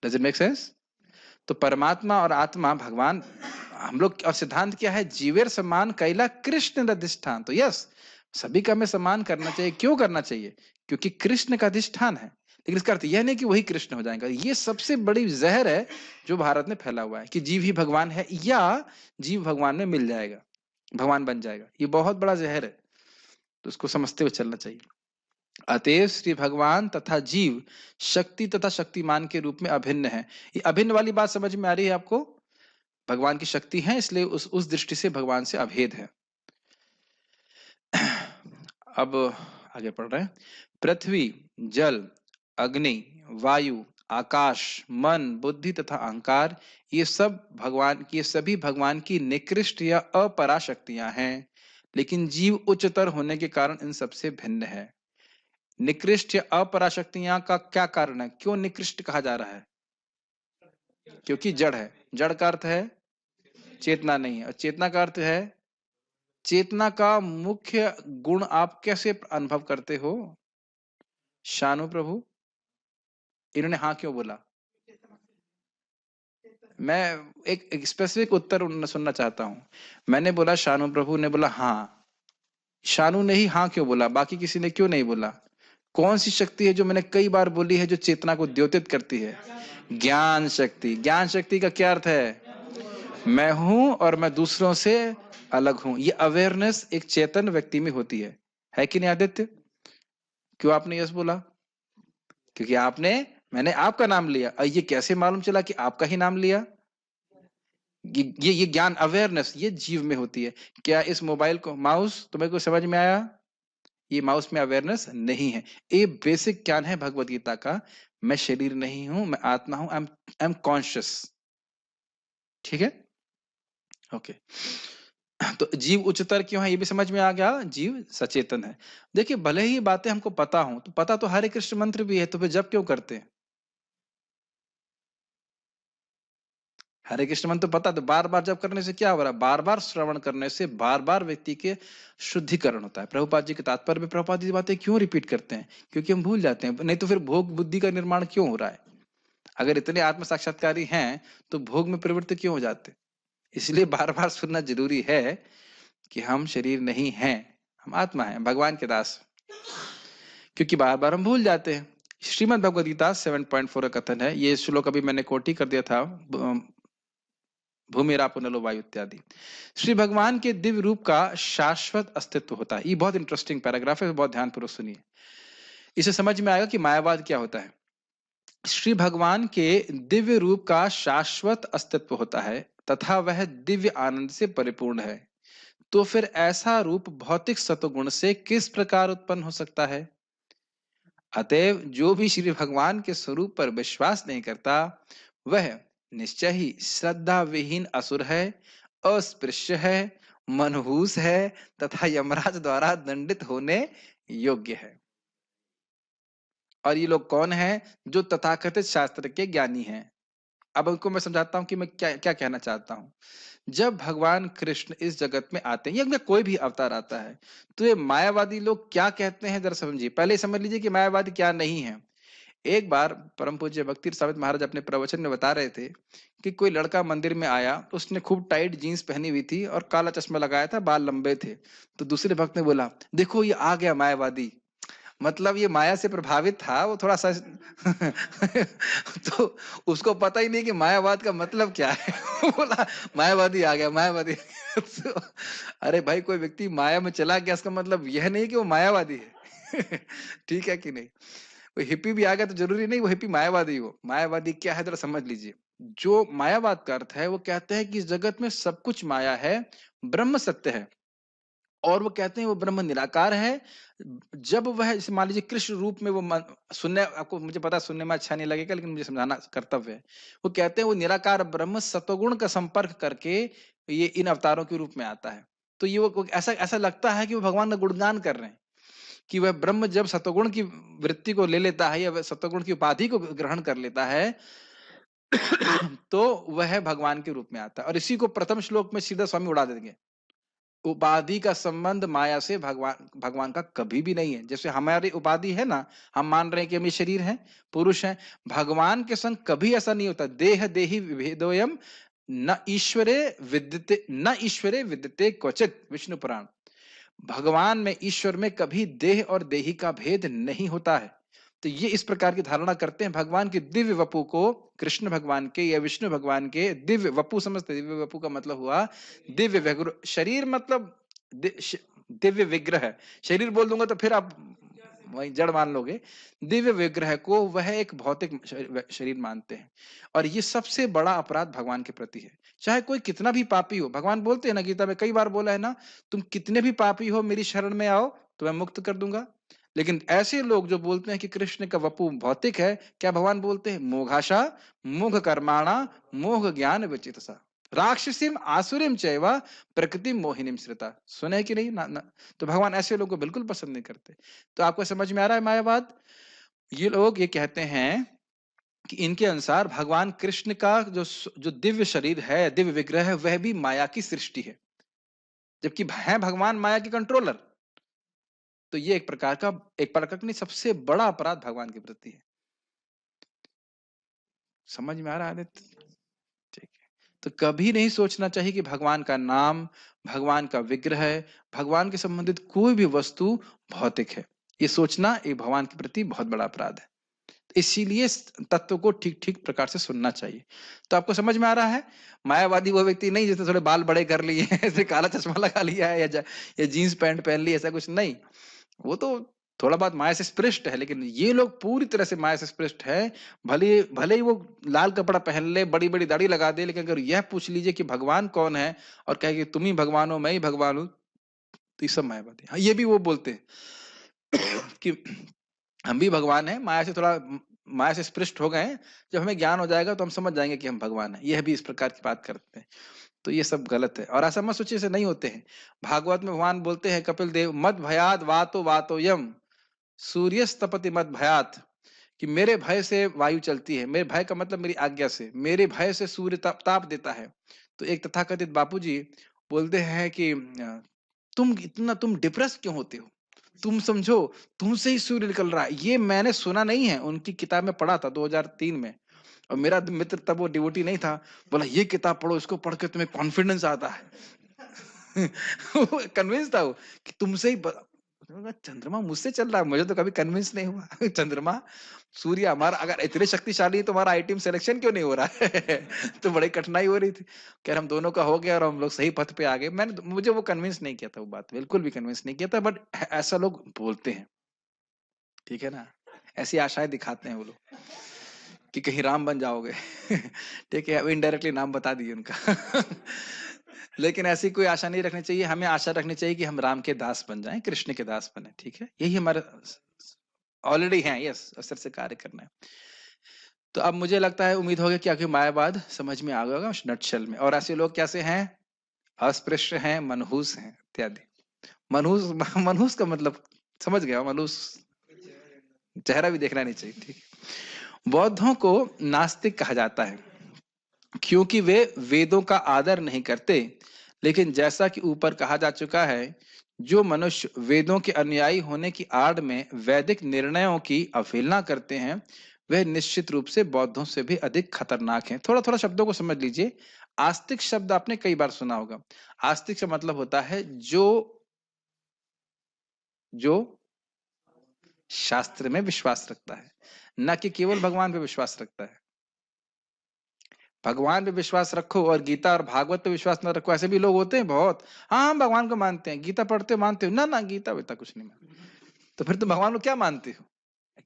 Does it make sense? तो परमात्मा और आत्मा भगवान हम लोग, और सिद्धांत क्या है? जीवेर समान कैला कृष्ण अधिष्ठान। तो यस, सभी का हमें सम्मान करना चाहिए। क्यों करना चाहिए? क्योंकि कृष्ण का अधिष्ठान है। लेकिन इसका अर्थ यह नहीं कि वही कृष्ण हो जाएगा। ये सबसे बड़ी जहर है जो भारत में फैला हुआ है कि जीव ही भगवान है या जीव भगवान में मिल जाएगा, भगवान बन जाएगा। ये बहुत बड़ा जहर है, तो उसको समझते हुए चलना चाहिए। अतएव श्री भगवान तथा जीव शक्ति तथा शक्तिमान के रूप में अभिन्न है। ये अभिन्न वाली बात समझ में आ रही है आपको? भगवान की शक्ति है, इसलिए उस दृष्टि से भगवान से अभेद है। अब आगे पढ़ रहे हैं। पृथ्वी, जल, अग्नि, वायु, आकाश, मन, बुद्धि तथा अहंकार, ये सभी भगवान की निकृष्ट या अपरा शक्तियां हैं, लेकिन जीव उच्चतर होने के कारण इन सबसे भिन्न है। निकृष्ट या अपराशक्तियां का क्या कारण है? क्यों निकृष्ट कहा जा रहा है? क्योंकि जड़ है। जड़ का अर्थ है चेतना नहीं है, और चेतना का अर्थ है, चेतना का मुख्य गुण आप कैसे अनुभव करते हो? शानु प्रभु, इन्होंने हाँ क्यों बोला? मैं एक स्पेसिफिक उत्तर सुनना चाहता हूं। मैंने बोला, शानु प्रभु ने बोला हाँ। शानु ने ही हाँ क्यों बोला, बाकी किसी ने क्यों नहीं बोला? कौन सी शक्ति है जो मैंने कई बार बोली है जो चेतना को द्योतित करती है? ज्ञान शक्ति। ज्ञान शक्ति का क्या अर्थ है? मैं हूं और मैं दूसरों से अलग हूं। ये अवेयरनेस एक चेतन व्यक्ति में होती है कि नहीं आदित्य? क्यों आपने यस बोला? क्योंकि मैंने आपका नाम लिया। ये कैसे मालूम चला कि आपका ही नाम लिया? ये ज्ञान, अवेयरनेस, ये जीव में होती है। क्या इस मोबाइल को, माउस तुम्हें को समझ में आया? ये माउस में अवेयरनेस नहीं है। ये बेसिक ज्ञान है भगवत गीता का। मैं शरीर नहीं हूं, मैं आत्मा हूं। I am conscious. ठीक है, ओके। तो जीव उच्चतर क्यों है ये भी समझ में आ गया। जीव सचेतन है। देखिए, भले ही बातें हमको पता हो, तो पता तो हरे कृष्ण मंत्र भी है, तो फिर जब क्यों करते हैं? हरे कृष्ण मंत्र तो पता, तो बार बार जब करने से क्या हो रहा है? बार बार श्रवण करने से बार बार व्यक्ति के शुद्धिकरण होता है। प्रभुपाद जी के तात्पर्य में प्रभुपाद जी बातें क्यों रिपीट करते हैं? क्योंकि हम भूल जाते हैं। नहीं तो फिर भोग बुद्धि का निर्माण क्यों हो रहा है? अगर इतने आत्म साक्षात्कारी हैं तो भोग में प्रवृत्त क्यों हो जाते? इसलिए बार बार सुनना जरूरी है कि हम शरीर नहीं हैं, हम आत्मा हैं, भगवान के दास। क्योंकि बार बार हम भूल जाते हैं। श्रीमद् भगवद गीता 7.4 का कथन है, ये श्लोक अभी मैंने कोट ही कर दिया था, भूमि रापो नलो वायु इत्यादि। श्री भगवान के दिव्य रूप का शाश्वत अस्तित्व होता है। ये बहुत इंटरेस्टिंग पैराग्राफ है, बहुत ध्यानपूर्वक सुनिए। इसे समझ में आएगा कि मायावाद क्या होता है। श्री भगवान के दिव्य रूप का शाश्वत अस्तित्व होता है तथा वह दिव्य आनंद से परिपूर्ण है। तो फिर ऐसा रूप भौतिक सतोगुण से किस प्रकार उत्पन्न हो सकता है? अतएव जो भी श्री भगवान के स्वरूप पर विश्वास नहीं करता, वह निश्चय ही श्रद्धा विहीन असुर है, अस्पृश्य है, मनहूस है तथा यमराज द्वारा दंडित होने योग्य है। और ये लोग कौन हैं? जो तथाकथित शास्त्र के ज्ञानी हैं। अब उनको मैं समझाता हूं कि मैं क्या क्या कहना चाहता हूं। जब भगवान कृष्ण इस जगत में आते हैं या कोई भी अवतार आता है, तो ये मायावादी लोग क्या कहते हैं जरा समझिए। पहले समझ लीजिए कि मायावादी क्या नहीं है। एक बार परम पूज्य भक्ति साबित महाराज अपने प्रवचन में बता रहे थे कि कोई लड़का मंदिर में आया, उसने खूब टाइट जीन्स पहनी हुई थी और काला चश्मा लगाया था, बाल लंबे थे। तो दूसरे भक्त ने बोला, देखो ये आ गया मायावादी। मतलब ये माया से प्रभावित था, वो थोड़ा सा तो उसको पता ही नहीं कि मायावाद का मतलब क्या है। वो बोला मायावादी आ गया, मायावादी आ गया। तो, अरे भाई, कोई व्यक्ति माया में चला गया, इसका मतलब यह नहीं कि वो मायावादी है। ठीक है कि नहीं? वो हिप्पी भी आ गया तो जरूरी नहीं वो हिप्पी मायावादी हो। मायावादी क्या है जरा समझ लीजिए। जो मायावाद का अर्थ है, वो कहते हैं कि इस जगत में सब कुछ माया है, ब्रह्म सत्य है। और वो कहते हैं वो ब्रह्म निराकार है। जब वह जैसे मान लीजिए कृष्ण रूप में वो सुनने आपको, मुझे पता है सुनने में अच्छा नहीं लगेगा, लेकिन मुझे समझाना कर्तव्य है। वो कहते हैं वो निराकार ब्रह्म सत्वगुण का संपर्क करके ये इन अवतारों के रूप में आता है। तो ये वो ऐसा ऐसा लगता है कि वो भगवान का गुणगान कर रहे हैं कि वह ब्रह्म जब सत्वगुण की वृत्ति को ले लेता है या वह सत्वगुण की उपाधि को ग्रहण कर लेता है तो वह भगवान के रूप में आता है। और इसी को प्रथम श्लोक में सीधा स्वामी उड़ा देंगे। उपाधि का संबंध माया से भगवान भगवान का कभी भी नहीं है। जैसे हमारी उपाधि है ना, हम मान रहे हैं कि हम ये शरीर है, पुरुष है। भगवान के संग कभी ऐसा नहीं होता। देह देही विभेदोयम न ईश्वरे विद्यते क्वचित, विष्णु पुराण। भगवान में, ईश्वर में कभी देह और देही का भेद नहीं होता है। तो ये इस प्रकार की धारणा करते हैं। भगवान के दिव्य वपु को कृष्ण भगवान के या विष्णु भगवान के दिव्य वपु समझते। दिव्य वपु का मतलब हुआ दिव्य विग्रह। शरीर मतलब दिव्य विग्रह है। शरीर बोल दूंगा तो फिर आप वही जड़ मान लोगे। दिव्य विग्रह को वह एक भौतिक शरीर मानते हैं। और ये सबसे बड़ा अपराध भगवान के प्रति है। चाहे कोई कितना भी पापी हो, भगवान बोलते हैं ना, गीता में कई बार बोला है ना, तुम कितने भी पापी हो मेरी शरण में आओ तो मैं मुक्त कर दूंगा। लेकिन ऐसे लोग जो बोलते हैं कि कृष्ण का वपु भौतिक है, क्या भगवान बोलते हैं मोघाशा मोघ कर्माणा मोघ ज्ञान विचितसा राक्षसीम आसुरीम चैवा प्रकृति मोहिनीम श्रिता। सुने कि नहीं ना? तो भगवान ऐसे लोगों को बिल्कुल पसंद नहीं करते। तो आपको समझ में आ रहा है मायावाद? ये लोग ये कहते हैं कि इनके अनुसार भगवान कृष्ण का जो दिव्य शरीर है, दिव्य विग्रह है, वह भी माया की सृष्टि है, जबकि है भगवान माया के कंट्रोलर। तो ये एक प्रकार का नहीं, सबसे बड़ा अपराध भगवान के प्रति है। समझ में आ रहा है आदित्य? ठीक है। तो कभी नहीं सोचना चाहिए कि भगवान का नाम, भगवान का विग्रह, भगवान के संबंधित कोई भी वस्तु भौतिक है। ये सोचना एक भगवान के प्रति बहुत बड़ा अपराध है। इसीलिए तत्व को ठीक ठीक प्रकार से सुनना चाहिए। तो आपको समझ में आ रहा है? मायावादी वो व्यक्ति नहीं जिसने थोड़े बाल बड़े कर लिए हैं, ऐसे काला चश्मा लगा लिया है या जीन्स पैंट पहन ली, ऐसा कुछ नहीं। वो तो थोड़ा बहुत माया से स्पृष्ट है, लेकिन ये लोग पूरी तरह से माया से स्पृष्ट है। भले भले ही वो लाल कपड़ा पहन ले, बड़ी बड़ी दाढ़ी लगा दे, लेकिन अगर यह पूछ लीजिए कि भगवान कौन है और कहे कि तुम ही भगवान हो, मैं ही भगवान हूं, तो ये सब मायावादी। हाँ, ये भी वो बोलते हैं कि हम भी भगवान हैं, माया से स्पृष्ट हो गए। जब हमें ज्ञान हो जाएगा तो हम समझ जाएंगे कि हम भगवान हैं। यह भी इस प्रकार की बात करते हैं। तो ये सब गलत है और ऐसा मत सोचिए से नहीं होते हैं। भागवत में भगवान बोलते हैं, कपिल देव, मद भयात वातो यम सूर्यस्तपति मद भयात, कि मेरे भय से वायु चलती है। मेरे भय का मतलब मेरी आज्ञा से, मेरे भय से सूर्य ताप देता है। तो एक तथाकथित बापूजी बोलते हैं कि तुम डिप्रेस क्यों होते हो? तुम समझो तुमसे ही सूर्य निकल रहा है। ये मैंने सुना नहीं है, उनकी किताब में पढ़ा था 2003 में। और मेरा मित्र तब वो डिवोटी नहीं था, बोला ये किताब पढ़ो, इसको पढ़ के तुम्हें कॉन्फिडेंस आता है। कन्विंस था वो कि तुमसे ही चंद्रमा मुझसे चल रहा है, मुझे तो कभी कन्विंस नहीं हुआ। चंद्रमा सूर्य हमारा अगर इतने शक्तिशाली है तो हमारा आईटीएम सिलेक्शन क्यों नहीं हो रहा है? तो बड़ी कठिनाई हो रही थी। खैर हम दोनों का हो गया और हम लोग सही पथ पे आ गए। मुझे वो कन्विंस नहीं किया था, वो बात बिल्कुल भी कन्विंस नहीं किया था, बट ऐसा लोग बोलते हैं। ठीक है ना? ऐसी आशाएं दिखाते हैं वो लोग कि कहीं राम बन जाओगे। ठीक है, इनडायरेक्टली नाम बता दिए उनका। लेकिन ऐसी कोई आशा नहीं रखनी चाहिए। हमें आशा रखनी चाहिए कि हम राम के दास बन जाएं, कृष्ण के दास बने। ठीक है, यही हमारा ऑलरेडी है। यस, असर से कार्य करना है। तो अब मुझे लगता है, उम्मीद होगी कि आपकी मायावाद समझ में आ गया होगा नटशेल में। और ऐसे लोग कैसे हैं? अस्पृश्य हैं, मनहूस हैं इत्यादि। मनहूस मनहूस का मतलब समझ गया? मनहूस चेहरा भी देखना नहीं चाहिए। ठीक है। बौद्धों को नास्तिक कहा जाता है क्योंकि वे वेदों का आदर नहीं करते। लेकिन जैसा कि ऊपर कहा जा चुका है, जो मनुष्य वेदों के अनुयायी होने की आड़ में वैदिक निर्णयों की अवहेलना करते हैं, वह निश्चित रूप से बौद्धों से भी अधिक खतरनाक हैं। थोड़ा थोड़ा शब्दों को समझ लीजिए। आस्तिक शब्द आपने कई बार सुना होगा। आस्तिक का मतलब होता है जो जो शास्त्र में विश्वास रखता है, न कि केवल भगवान पे विश्वास रखता है। भगवान पे विश्वास रखो और गीता और भागवत पे विश्वास न रखो, ऐसे भी लोग होते हैं बहुत। हाँ, हम भगवान को मानते हैं, गीता पढ़ते हो मानते हो ना? ना, गीता वेता कुछ नहीं मानते। तो फिर तुम भगवान को क्या मानते हो?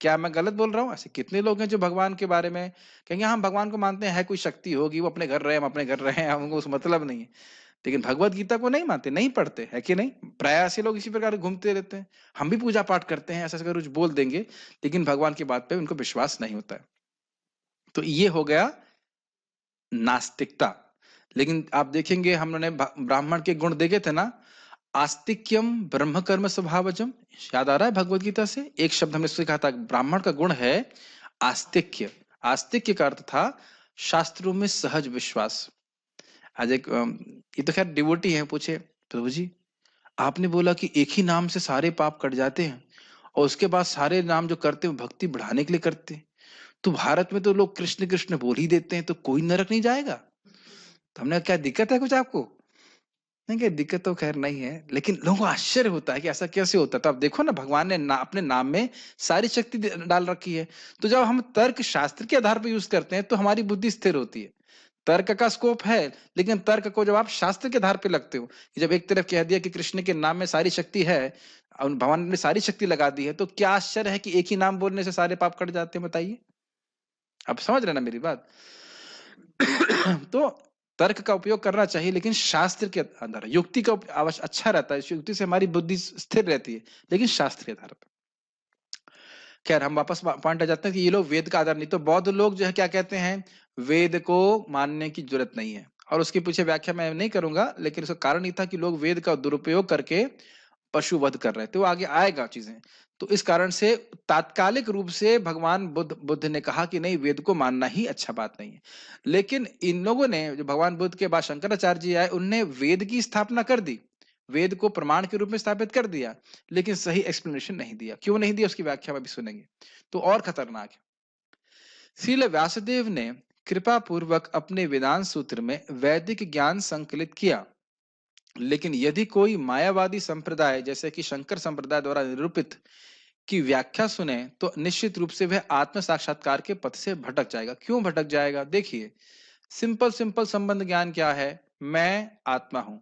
क्या मैं गलत बोल रहा हूँ? ऐसे कितने लोग हैं जो भगवान के बारे में कहेंगे हम भगवान को मानते हैं, है कोई शक्ति होगी, वो अपने घर रहे, हम अपने घर रहे हैं, हमको उस मतलब नहीं है। लेकिन भगवत गीता को नहीं मानते, नहीं पढ़ते, है कि नहीं? प्राय ऐसे लोग इसी प्रकार घूमते रहते हैं। हम भी पूजा पाठ करते हैं, ऐसा ऐसा कुछ बोल देंगे, लेकिन भगवान की बात पे उनको विश्वास नहीं होता है। तो ये हो गया नास्तिकता। लेकिन आप देखेंगे हमने ब्राह्मण के गुण देखे थे ना, आस्तिक्यम ब्रह्म कर्म स्वभावजम। याद आ रहा है भगवत गीता से? एक शब्द हमने उससे कहा था, ब्राह्मण का गुण है आस्तिक्य। आस्तिक्य का अर्थ था शास्त्रों में सहज विश्वास। आज एक ये तो खैर डिवोटी है, पूछे प्रभु जी आपने बोला कि एक ही नाम से सारे पाप कट जाते हैं और उसके बाद सारे नाम जो करते हैं भक्ति बढ़ाने के लिए करते हैं, तो भारत में तो लोग कृष्ण कृष्ण बोल ही देते हैं, तो कोई नरक नहीं जाएगा? तो हमने कहा, क्या दिक्कत है कुछ आपको? नहीं, क्या दिक्कत तो खैर नहीं है, लेकिन लोगों को आश्चर्य होता है कि ऐसा कैसे होता है। तो आप देखो ना, भगवान ने अपने नाम में सारी शक्ति डाल रखी है। तो जब हम तर्क शास्त्र के आधार पर यूज करते हैं तो हमारी बुद्धि स्थिर होती है। तर्क का स्कोप है, लेकिन तर्क को जब आप शास्त्र के आधार पर लगते हो, कि जब एक तरफ कह दिया कि कृष्ण के नाम में सारी शक्ति है और भगवान ने सारी शक्ति लगा दी है, तो क्या आश्चर्य है कि एक ही नाम बोलने से सारे पाप कट जाते हैं? बताइए। आप समझ रहे ना मेरी बात? तो तर्क का उपयोग करना चाहिए, लेकिन शास्त्र के आधार, युक्ति का अवश्य अच्छा रहता है, युक्ति से हमारी बुद्धि स्थिर रहती है, लेकिन शास्त्र के आधार पर। खैर, हम वापस पॉइंट आ जाते हैं कि ये लोग वेद का आधार नहीं। तो बौद्ध लोग जो है क्या कहते हैं, वेद को मानने की जरूरत नहीं है। और उसके पीछे व्याख्या मैं नहीं करूंगा, लेकिन उसका कारण ये था कि लोग वेद का दुरुपयोग करके पशु वध कर रहे थे। वो आगे आएगा चीजें। तो इस कारण से तात्कालिक रूप से भगवान बुद्ध ने कहा कि नहीं, वेद को मानना ही अच्छा बात नहीं है। लेकिन इन लोगों ने, जो भगवान बुद्ध के बाद शंकराचार्य जी आए, उनने वेद की स्थापना कर दी, वेद को प्रमाण के रूप में स्थापित कर दिया, लेकिन सही एक्सप्लेनेशन नहीं दिया। क्यों नहीं दिया उसकी व्याख्या में भी सुनेंगे। तो और खतरनाक है, श्रील व्यासदेव ने कृपा पूर्वक अपने वेदांत सूत्र में वैदिक ज्ञान संकलित किया, लेकिन यदि कोई मायावादी संप्रदाय जैसे कि शंकर संप्रदाय द्वारा निरूपित की व्याख्या सुने, तो निश्चित रूप से वह आत्म साक्षात्कार के पथ से भटक जाएगा। क्यों भटक जाएगा? देखिए, सिंपल सिंपल संबंध ज्ञान क्या है? मैं आत्मा हूं,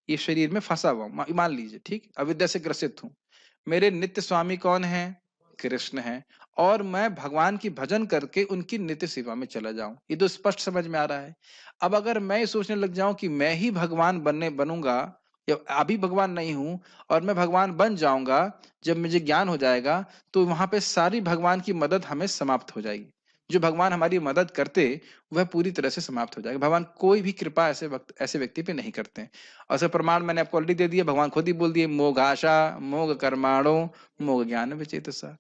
ये शरीर में फंसा हुआ हूं, मान लीजिए, ठीक, अविद्या से ग्रसित हूं। मेरे नित्य स्वामी कौन है? कृष्ण है। और मैं भगवान की भजन करके उनकी नित्य सेवा में चला जाऊं, ये तो स्पष्ट समझ में आ रहा है। अब अगर मैं ये सोचने लग जाऊं कि मैं ही भगवान बनूंगा, या अभी भगवान नहीं हूं और मैं भगवान बन जाऊंगा जब मुझे ज्ञान हो जाएगा, तो वहां पे सारी भगवान की मदद हमें समाप्त हो जाएगी। जो भगवान हमारी मदद करते, वह पूरी तरह से समाप्त हो जाएगा। भगवान कोई भी कृपा ऐसे व्यक्ति पे नहीं करते हैं। और उसका प्रमाण मैंने आपको ऑलरेडी दे दिया, भगवान खुद ही बोल दिए, मोघ आशा मोघ कर्माणो मोघ ज्ञान विचेतसा।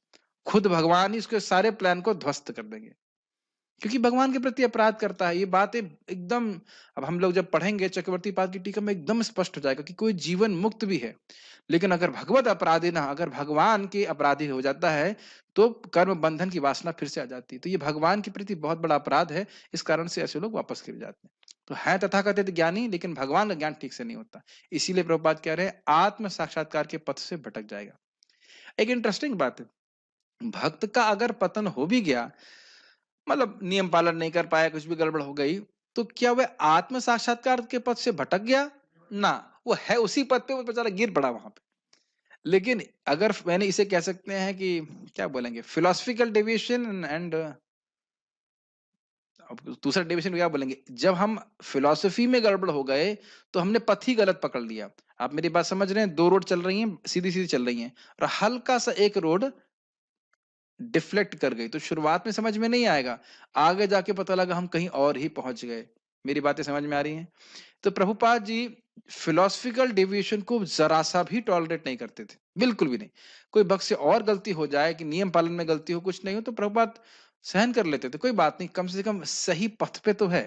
खुद भगवान ही उसके सारे प्लान को ध्वस्त कर देंगे, क्योंकि भगवान के प्रति अपराध करता है। ये बातें एकदम, अब हम लोग जब पढ़ेंगे चक्रवर्ती पाद की टीका में एकदम स्पष्ट हो जाएगा कि कोई जीवन मुक्त भी है। लेकिन अगर भगवत अपराधी ना, अगर भगवान के अपराधी हो जाता है, तो कर्म बंधन की वासना फिर से आ जाती है। तो ये भगवान के प्रति बहुत बड़ा अपराध है। इस कारण से ऐसे लोग वापस गिर जाते हैं। तो है तथाकथित ज्ञानी, लेकिन भगवान का ज्ञान ठीक से नहीं होता। इसीलिए प्रभुपाद कह रहे हैं आत्म साक्षात्कार के पथ से भटक जाएगा। एक इंटरेस्टिंग बात है, भक्त का अगर पतन हो भी गया, मतलब नियम पालन नहीं कर पाया, कुछ भी गड़बड़ हो गई, तो क्या वह आत्म साक्षात्कार के पथ से भटक गया? ना, वो है उसी पद पे, वो बेचारा गिर पड़ा वहां पे। लेकिन अगर मैंने इसे कह सकते हैं कि क्या बोलेंगे, फिलोसफिकल डेविएशन एंड दूसरा डेविएशन क्या बोलेंगे, जब हम फिलोसफी में गड़बड़ हो गए तो हमने पथ ही गलत पकड़ लिया। आप मेरी बात समझ रहे हैं? दो रोड चल रही हैं, सीधी सीधी चल रही हैं, और हल्का सा एक रोड डिफ्लेक्ट कर गई, तो शुरुआत में समझ में नहीं आएगा, आगे जाके पता लगा हम कहीं और ही पहुंच गए। मेरी बातें समझ में आ रही हैं? तो प्रभुपाद जी फिलोसफिकल डेविएशन को जरा सा भी टॉलरेट नहीं करते थे, बिल्कुल भी नहीं। कोई भक्त से और गलती हो जाए, कि नियम पालन में गलती हो, कुछ नहीं हो, तो प्रभुपाद सहन कर लेते थे, कोई बात नहीं, कम से कम सही पथ पे तो है।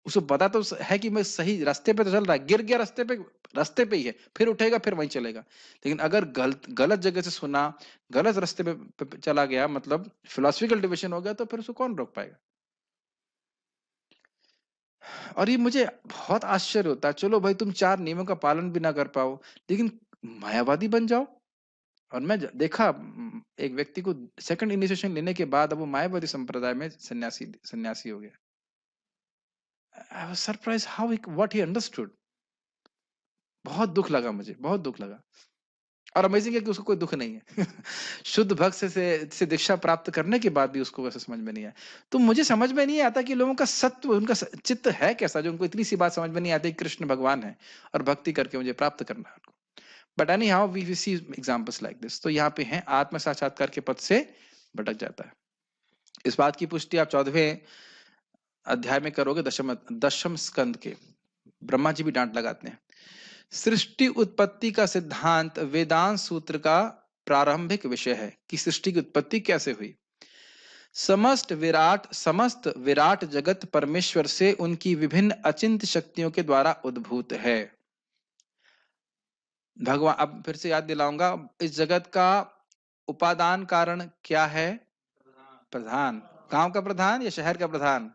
उसको पता तो है कि मैं सही रास्ते पे तो चल रहा है, गिर गया रास्ते पे ही है, फिर उठेगा, फिर वहीं चलेगा। लेकिन अगर गलत गलत जगह से सुना, गलत रास्ते पे चला गया, मतलब फिलोसफिकल डिविजन हो गया, तो फिर उसको कौन रोक पाएगा? और ये मुझे बहुत आश्चर्य होता है, चलो भाई तुम 4 नियमों का पालन भी ना कर पाओ, लेकिन मायावादी बन जाओ। और मैं देखा एक व्यक्ति को सेकंड इनिशिएशन लेने के बाद अब वो मायावादी संप्रदाय में सन्यासी सन्यासी हो गया। I was surprise how he what he understood. बहुत दुख लगा, मुझे बहुत दुख लगा। और अमेजिंग है कि उसको कोई दुख नहीं है। शुद्ध भक्त से दीक्षा प्राप्त करने के बाद भी उसको वैसे समझ में नहीं आया। तो मुझे समझ में नहीं आता कि लोगों का सत्व, उनका चित्त है कैसा, जो उनको इतनी सी बात समझ में नहीं आती, कृष्ण भगवान है और भक्ति करके मुझे प्राप्त करना है उनको। But anyhow we see examples like this. तो यहाँ पे है आत्म साक्षात्कार के पद से भटक जाता है। इस बात की पुष्टि आप 14वें अध्याय में करोगे, दशम स्कंद के। ब्रह्मा जी भी डांट लगाते हैं। सृष्टि उत्पत्ति का सिद्धांत वेदांत सूत्र का प्रारंभिक विषय है कि सृष्टि की उत्पत्ति कैसे हुई। समस्त विराट जगत परमेश्वर से उनकी विभिन्न अचिंत शक्तियों के द्वारा उद्भूत है। भगवान, अब फिर से याद दिलाऊंगा, इस जगत का उपादान कारण क्या है? प्रधान। गांव का प्रधान या शहर का प्रधान?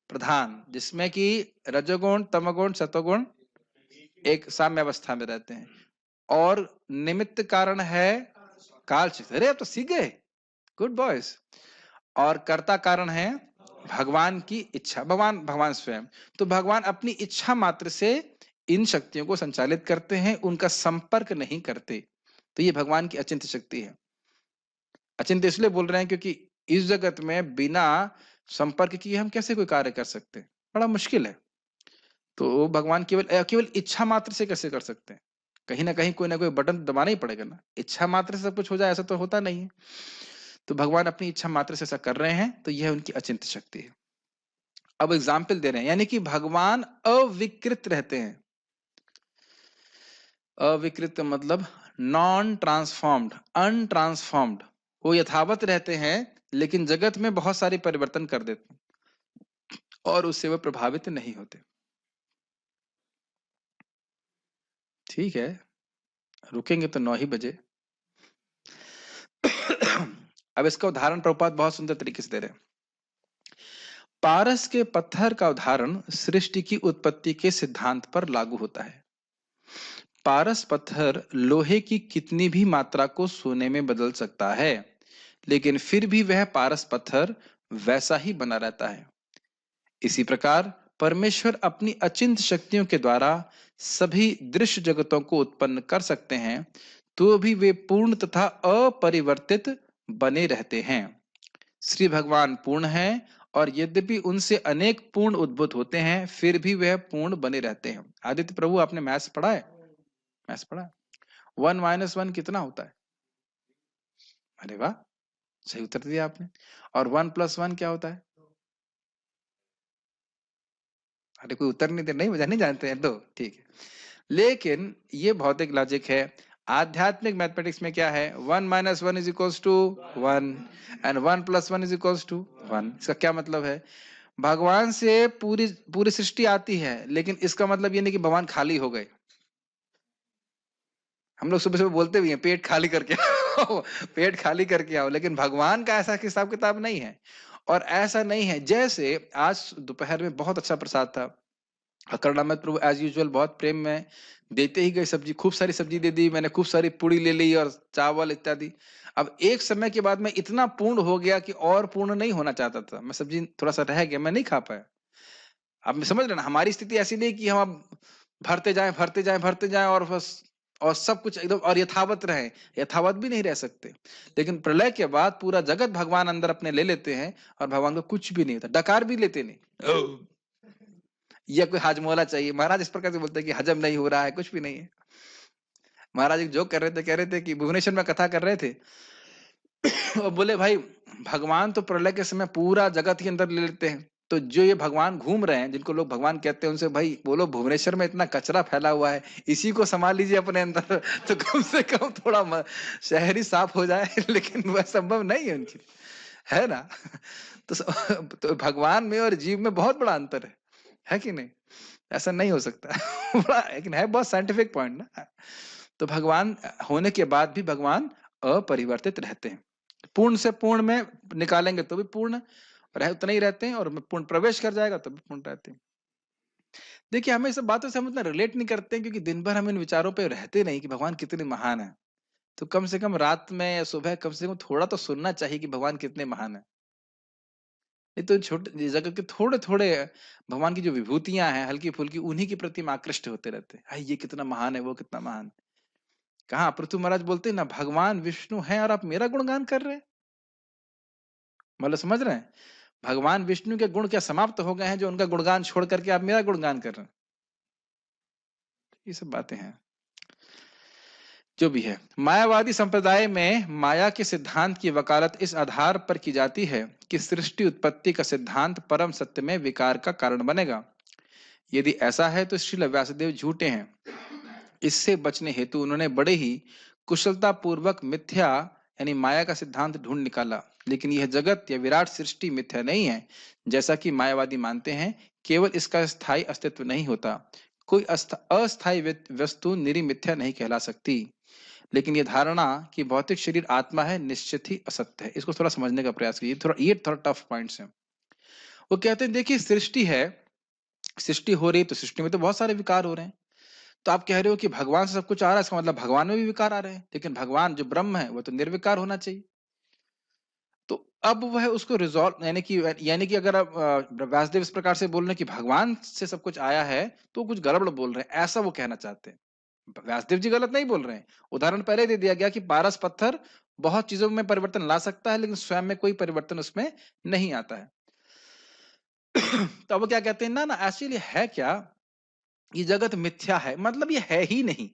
प्रधान, जिसमें कि रजोगुण तमोगुण सतोगुण एक साम्य अवस्था में रहते हैं। और निमित्त कारण है काल शक्ति। अरे अब तो सीख गए, गुड बॉयज। और कर्ता कारण है भगवान की इच्छा, भगवान स्वयं। तो भगवान अपनी इच्छा मात्र से इन शक्तियों को संचालित करते हैं, उनका संपर्क नहीं करते। तो ये भगवान की अचिंत्य शक्ति है। अचिंत्य इसलिए बोल रहे हैं क्योंकि इस जगत में बिना संपर्क किए हम कैसे कोई कार्य कर सकते हैं, बड़ा मुश्किल है। तो भगवान केवल इच्छा मात्र से कैसे कर सकते हैं? कहीं ना कोई बटन दबाना ही पड़ेगा ना। इच्छा मात्र से सब कुछ हो जाए ऐसा तो होता नहीं है। तो भगवान अपनी इच्छा मात्र से ऐसा कर रहे हैं, तो यह उनकी अचिंत्य शक्ति है। अब एग्जाम्पल दे रहे हैं, यानी कि भगवान अविकृत रहते हैं। अविकृत मतलब नॉन ट्रांसफॉर्म्ड, अनट्रांसफॉर्म्ड। वो यथावत रहते हैं, लेकिन जगत में बहुत सारे परिवर्तन कर देते हैं और उससे वो प्रभावित नहीं होते। ठीक है, रुकेंगे तो 9 ही बजे। अब इसका उदाहरण प्रभुपाद बहुत सुंदर तरीके से दे रहे हैं। पारस के पत्थर का उदाहरण सृष्टि की उत्पत्ति के सिद्धांत पर लागू होता है। पारस पत्थर लोहे की कितनी भी मात्रा को सोने में बदल सकता है, लेकिन फिर भी वह पारस पत्थर वैसा ही बना रहता है। इसी प्रकार परमेश्वर अपनी अचिंत शक्तियों के द्वारा सभी दृश्य जगतों को उत्पन्न कर सकते हैं, तो भी वे पूर्ण तथा अपरिवर्तित बने रहते हैं। श्री भगवान पूर्ण हैं, और यद्यपि उनसे अनेक पूर्ण उद्भूत होते हैं, फिर भी वह पूर्ण बने रहते हैं। आदित्य प्रभु, आपने मैथ्स पढ़ा है? मैथ्स पढ़ा है? 1 - 1 कितना होता है? अरे वाह, सही उत्तर दिया आपने। और 1 + 1 क्या होता है? अरे कोई उत्तर नहीं दे, नहीं जानते हैं तो ठीक है। लेकिन ये भौतिक लॉजिक है। आध्यात्मिक मैथमेटिक्स में क्या है? 1 - 1 = 1 एंड 1 + 1 = 1। इसका क्या मतलब है? भगवान से पूरी पूरी सृष्टि आती है, लेकिन इसका मतलब ये नहीं कि भगवान खाली हो गए। हम लोग सुबह सुबह बोलते भी हैं पेट खाली करके आओ, पेट खाली करके आओ, लेकिन भगवान का ऐसा हिसाब किताब नहीं है। और ऐसा नहीं है, जैसे आज दोपहर में बहुत अच्छा प्रसाद था, अकरणामत प्रभु एज यूजुअल बहुत प्रेम में देते ही गए सब्जी, खूब सारी सब्जी दे दी, मैंने खूब सारी पूड़ी ले ली और चावल इत्यादि। अब एक समय के बाद मैं इतना पूर्ण हो गया कि और पूर्ण नहीं होना चाहता था, मैं सब्जी थोड़ा सा रह गया, मैं नहीं खा पाया। आप समझ रहे ना, हमारी स्थिति ऐसी नहीं कि हम अब भरते जाएं और बस, और सब कुछ एकदम और यथावत रहे, यथावत भी नहीं रह सकते। लेकिन प्रलय के बाद पूरा जगत भगवान अंदर अपने ले लेते हैं, और भगवान को कुछ भी नहीं होता, डकार भी लेते नहीं। या कोई हाजमोला चाहिए, महाराज इस प्रकार से बोलते हैं कि हजम नहीं हो रहा है, कुछ भी नहीं है। महाराज एक जोक कर रहे थे, कह रहे थे कि भुवनेश्वर में कथा कर रहे थे और बोले भाई भगवान तो प्रलय के समय पूरा जगत ही अंदर ले लेते हैं, तो जो ये भगवान घूम रहे हैं, जिनको लोग भगवान कहते हैं, उनसे भाई बोलो भुवनेश्वर में इतना कचरा फैला हुआ है, इसी को संभाल लीजिए अपने अंदर, तो कम से कम थोड़ा शहर ही साफ हो जाए। लेकिन वह संभव नहीं है उनकी। है ना? तो तो भगवान में और जीव में बहुत बड़ा अंतर है कि नहीं? ऐसा नहीं हो सकता। बड़ा लेकिन है बहुत साइंटिफिक पॉइंट ना। तो भगवान होने के बाद भी भगवान अपरिवर्तित रहते हैं। पूर्ण से पूर्ण में निकालेंगे तो भी पूर्ण रह उतना ही रहते हैं, और पूर्ण प्रवेश कर जाएगा तो भी पूर्ण रहते हैं। देखिए, हमें सब बातों से हम उतना रिलेट नहीं करते हैं, क्योंकि दिन भर हम इन विचारों पे रहते नहीं कि भगवान कितने महान है। तो कम से कम रात में या सुबह कम से कम थोड़ा तो सुनना चाहिए कि भगवान कितने महान है। नहीं तो छोटे जगत के थोड़े थोड़े भगवान की जो विभूतियां हैं हल्की फुल्की, उन्हीं के प्रति हम आकृष्ट होते रहते हैं। ये कितना महान है, वो कितना महान है। कहाँ पृथ्वी महाराज बोलते हैं ना, भगवान विष्णु है और आप मेरा गुणगान कर रहे हैं। मतलब समझ रहे हैं, भगवान विष्णु के गुण क्या समाप्त हो गए हैं जो उनका गुणगान छोड़ करके आप मेरा गुणगान कर रहे हैं? ये सब बातें हैं। जो भी है, मायावादी संप्रदाय में माया के सिद्धांत की वकालत इस आधार पर की जाती है कि सृष्टि उत्पत्ति का सिद्धांत परम सत्य में विकार का कारण बनेगा। यदि ऐसा है तो श्रील व्यासदेव झूठे हैं। इससे बचने हेतु उन्होंने बड़े ही कुशलता पूर्वक मिथ्या यानी माया का सिद्धांत ढूंढ निकाला। लेकिन यह जगत या विराट सृष्टि मिथ्या नहीं है जैसा कि मायावादी मानते हैं। केवल इसका स्थायी अस्तित्व नहीं होता। कोई अस्थायी वस्तु निरी मिथ्या नहीं कहला सकती। लेकिन यह धारणा कि भौतिक शरीर आत्मा है निश्चित ही असत्य है। इसको थोड़ा समझने का प्रयास कीजिए। ये थोड़ा टफ पॉइंट्स हैं। वो कहते हैं देखिए, सृष्टि है, सृष्टि हो रही तो सृष्टि में तो बहुत सारे विकार हो रहे हैं। तो आप कह रहे हो कि भगवान से सब कुछ आ रहा है, इसका मतलब भगवान में भी विकार आ रहे हैं। लेकिन भगवान जो ब्रह्म है वो तो निर्विकार होना चाहिए। तो अब वह उसको रिजॉल्व यानी कि अगर आप व्यासदेव इस प्रकार से बोल रहे हैं कि भगवान से सब कुछ आया है, तो कुछ गड़बड़ बोल रहे हैं, ऐसा वो कहना चाहते हैं। व्यासदेव जी गलत नहीं बोल रहे हैं। उदाहरण पहले दे दिया गया कि पारस पत्थर बहुत चीजों में परिवर्तन ला सकता है, लेकिन स्वयं में कोई परिवर्तन उसमें नहीं आता है। तो अब वो क्या कहते हैं, ना ना एक्चुअली है क्या, ये जगत मिथ्या है, मतलब ये है ही नहीं।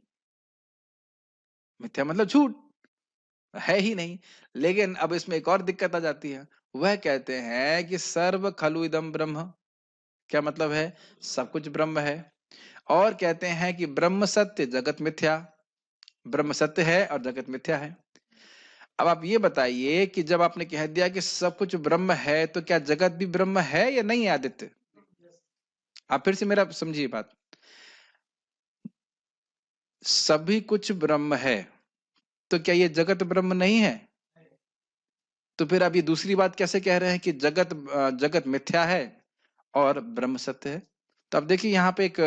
मिथ्या मतलब झूठ, है ही नहीं। लेकिन अब इसमें एक और दिक्कत आ जाती है। वह कहते हैं कि सर्व खलु इदम ब्रह्म। क्या मतलब है? सब कुछ ब्रह्म है। और कहते हैं कि ब्रह्म सत्य जगत मिथ्या। ब्रह्म सत्य है और जगत मिथ्या है। अब आप ये बताइए कि जब आपने कह दिया कि सब कुछ ब्रह्म है, तो क्या जगत भी ब्रह्म है या नहीं है आदित्य? आप फिर से मेरा समझिए बात। सभी कुछ ब्रह्म है, तो क्या ये जगत ब्रह्म नहीं है? तो फिर आप ये दूसरी बात कैसे कह रहे हैं कि जगत मिथ्या है और ब्रह्म सत्य है? तो अब देखिए, यहाँ पे एक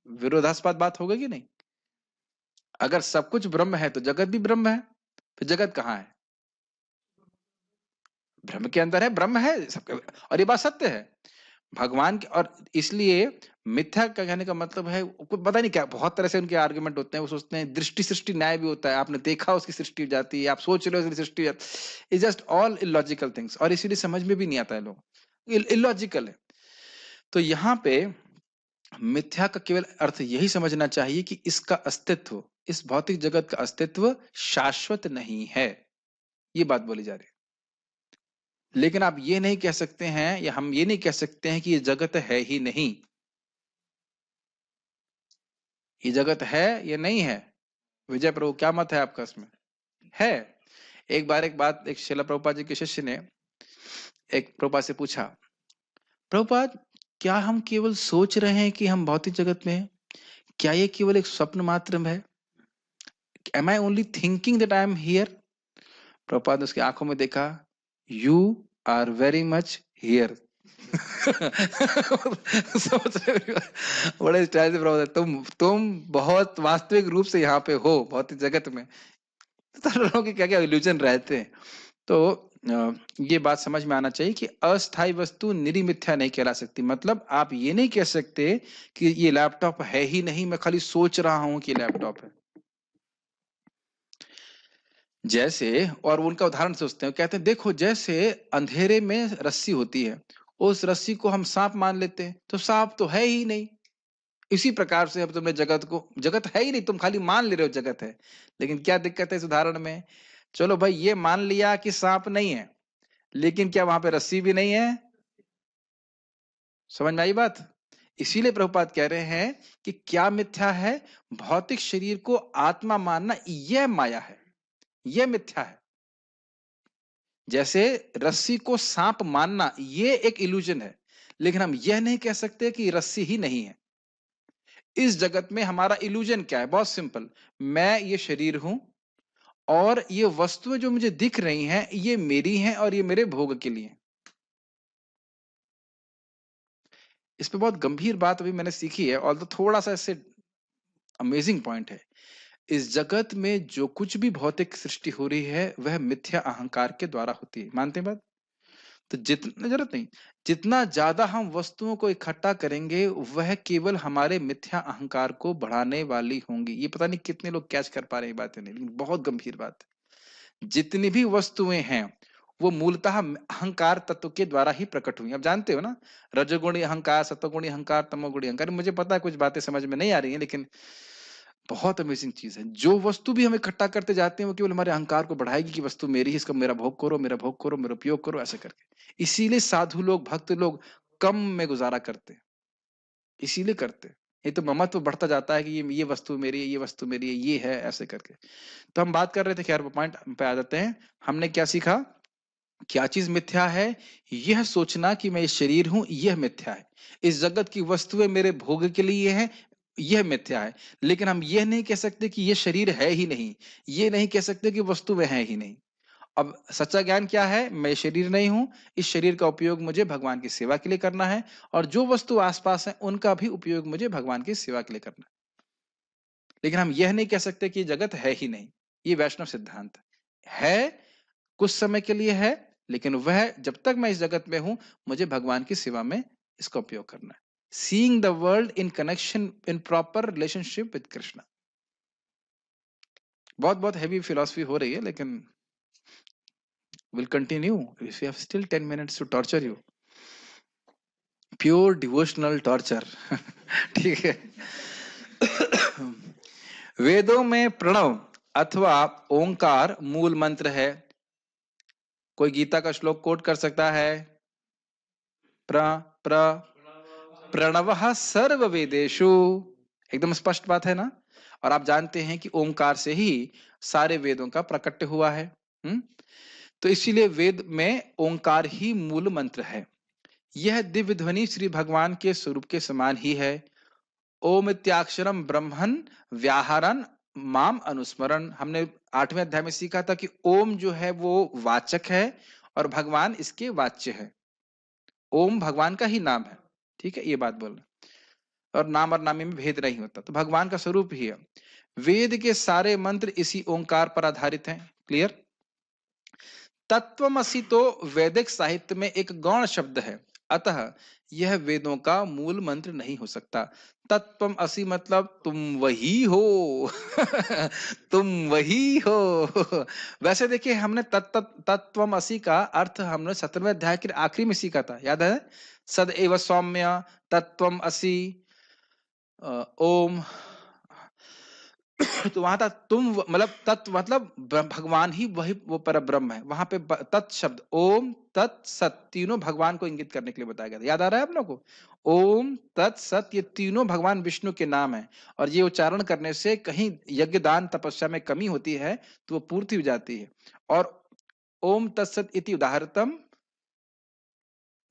विरोधास्पद बात होगी कि नहीं? अगर सब कुछ ब्रह्म है तो जगत भी ब्रह्म है, फिर जगत कहाँ है? ब्रह्म के अंदर है, ब्रह्म है सबका। और ये बात सत्य है भगवान की। और इसलिए मिथ्या का कहने का मतलब है, पता नहीं क्या बहुत तरह से उनके आर्गुमेंट होते हैं। वो सोचते हैं दृष्टि सृष्टि न्याय भी होता है, आपने देखा उसकी सृष्टि हो जाती है, आप सोच रहे हो उसकी सृष्टि हो जाती। Is just all illogical things, और इसीलिए समझ में भी नहीं आता है लोग, इलॉजिकल है। तो यहाँ पे मिथ्या का केवल अर्थ यही समझना चाहिए कि इसका अस्तित्व, इस भौतिक जगत का अस्तित्व शाश्वत नहीं है। ये बात बोली जा रही है। लेकिन आप ये नहीं कह सकते हैं, या हम ये नहीं कह सकते हैं कि ये जगत है ही नहीं। ये जगत है या नहीं है? विजय प्रभु, क्या मत है आपका इसमें? है। एक बार एक बात, एक शिला प्रभुपाद जी के शिष्य ने एक प्रभुपाद से पूछा, प्रभुपाद, क्या हम केवल सोच रहे हैं कि हम भौतिक जगत में हैं? क्या ये केवल एक स्वप्न मात्र है? Am I only thinking that I am here? Prabhupada ने उसकी आंखों में देखा, you are very much here. समझ रहे हो? बड़े स्टाइल से प्रभुपाद, तुम बहुत वास्तविक रूप से यहाँ पे हो भौतिक जगत में। तो लोगों के क्या क्या इल्यूजन रहते हैं। तो ये बात समझ में आना चाहिए कि अस्थायी वस्तु निरी मिथ्या नहीं कहला सकती। मतलब आप ये नहीं कह सकते कि ये लैपटॉप है ही नहीं, मैं खाली सोच रहा हूं कि लैपटॉप है। जैसे, और उनका उदाहरण सोचते हैं, कहते हैं देखो, जैसे अंधेरे में रस्सी होती है, उस रस्सी को हम सांप मान लेते हैं, तो सांप तो है ही नहीं। इसी प्रकार से अब तुमने जगत को, जगत है ही नहीं, तुम खाली मान ले रहे हो जगत है। लेकिन क्या दिक्कत है इस उदाहरण में? चलो भाई, ये मान लिया कि सांप नहीं है, लेकिन क्या वहां पे रस्सी भी नहीं है? समझ में आई बात? इसीलिए प्रभुपाद कह रहे हैं कि क्या मिथ्या है? भौतिक शरीर को आत्मा मानना, यह माया है, यह मिथ्या है। जैसे रस्सी को सांप मानना ये एक इल्यूजन है, लेकिन हम यह नहीं कह सकते कि रस्सी ही नहीं है। इस जगत में हमारा इल्यूजन क्या है? बहुत सिंपल, मैं ये शरीर हूं और ये वस्तुएं जो मुझे दिख रही हैं ये मेरी हैं और ये मेरे भोग के लिए। इस पे बहुत गंभीर बात अभी मैंने सीखी है, और तो थोड़ा सा इससे अमेजिंग पॉइंट है। इस जगत में जो कुछ भी भौतिक सृष्टि हो रही है वह मिथ्या अहंकार के द्वारा होती है, मानते हैं बात? तो जितना जरूरत नहीं, जितना ज्यादा हम वस्तुओं को इकट्ठा करेंगे वह केवल हमारे मिथ्या अहंकार को बढ़ाने वाली होंगी। ये पता नहीं कितने लोग कैच कर पा रहे हैं बातें, नहीं, लेकिन बहुत गंभीर बात है। जितनी भी वस्तुएं हैं वो मूलतः अहंकार तत्व के द्वारा ही प्रकट हुई। अब जानते हो ना, रजोगुणी अहंकार, सत्वगुणी अहंकार, तमोगुणी अहंकार। मुझे पता है कुछ बातें समझ में नहीं आ रही हैं, लेकिन बहुत अमेजिंग चीज है। जो वस्तु भी हम इकट्ठा करते जाते हैं वो केवल हमारे अहंकार को बढ़ाएगी कि वस्तु मेरी है, इसका मेरा भोग करो, मेरा भोग करो, मेरा उपयोग करो, ऐसे करके। इसीलिए साधु लोग, भक्त लोग कम में गुजारा करते हैं, इसीलिए करते हैं। ये तो ममत्व तो बढ़ता जाता है कि ये वस्तु मेरी है, ये वस्तु मेरी है, ये है, ऐसे करके। तो हम बात कर रहे थे, खैर पॉइंट पे आ जाते हैं। हमने क्या सीखा? क्या चीज मिथ्या है? यह सोचना कि मैं ये शरीर हूं, यह मिथ्या है। इस जगत की वस्तुएं मेरे भोग के लिए है, यह मिथ्या है। लेकिन हम यह नहीं कह सकते कि यह शरीर है ही नहीं, ये नहीं कह सकते कि वस्तुएं हैं ही नहीं। अब सच्चा ज्ञान क्या है? मैं शरीर नहीं हूं, इस शरीर का उपयोग मुझे भगवान की सेवा के लिए करना है, और जो वस्तु आसपास है उनका भी उपयोग मुझे भगवान की सेवा के लिए करना है। लेकिन हम यह नहीं कह सकते कि जगत है ही नहीं। ये वैष्णव सिद्धांत है, कुछ समय के लिए है, लेकिन वह जब तक मैं इस जगत में हूं मुझे भगवान की सेवा में इसका उपयोग करना है। Seeing the world in connection, in proper relationship with Krishna. बहुत बहुत हैवी फिलॉसफी हो रही है, लेकिन will continue if you have still 10 minutes to torture you. Pure devotional torture. ठीक है। वेदों में प्रणव अथवा ओंकार मूल मंत्र है। कोई गीता का श्लोक कोट कर सकता है? प्र प्र प्रणवः सर्व वेदेषु। एकदम स्पष्ट बात है ना। और आप जानते हैं कि ओंकार से ही सारे वेदों का प्रकट हुआ है। तो इसीलिए वेद में ओंकार ही मूल मंत्र है। यह दिव्य ध्वनि श्री भगवान के स्वरूप के समान ही है। ओम इत्याक्षरम ब्रह्मन व्याहरन माम अनुस्मरण। हमने 8वें अध्याय में सीखा था कि ओम जो है वो वाचक है और भगवान इसके वाच्य है। ओम भगवान का ही नाम है, ठीक है, ये बात बोलना। और नाम और नामी में भेद नहीं होता, तो भगवान का स्वरूप ही है। वेद के सारे मंत्र इसी ओंकार पर आधारित हैं। क्लियर? तत्वमसि तो वैदिक साहित्य में एक गौण शब्द है, अतः यह वेदों का मूल मंत्र नहीं हो सकता। तत्वम असी मतलब तुम वही हो। तुम वही हो। वैसे देखिए, हमने तत्वम असी का अर्थ हमने 17वें अध्याय के आखिरी में सीखा था, याद है? सद एव सौम्य तत्वम असी ओम। तो वहां था तुम मतलब तत्व मतलब भगवान ही वही वो पर ब्रह्म है। वहां पे तत् शब्द ओम तत् सत तीनों भगवान को इंगित करने के लिए बताया गया था। याद आ रहा है आप लोगों को? ओम तत् सत ये तीनों भगवान विष्णु के नाम है, और ये उच्चारण करने से कहीं यज्ञ दान तपस्या में कमी होती है तो वो पूर्ति हो जाती है। और ओम तत्सत इति उदाहरतम,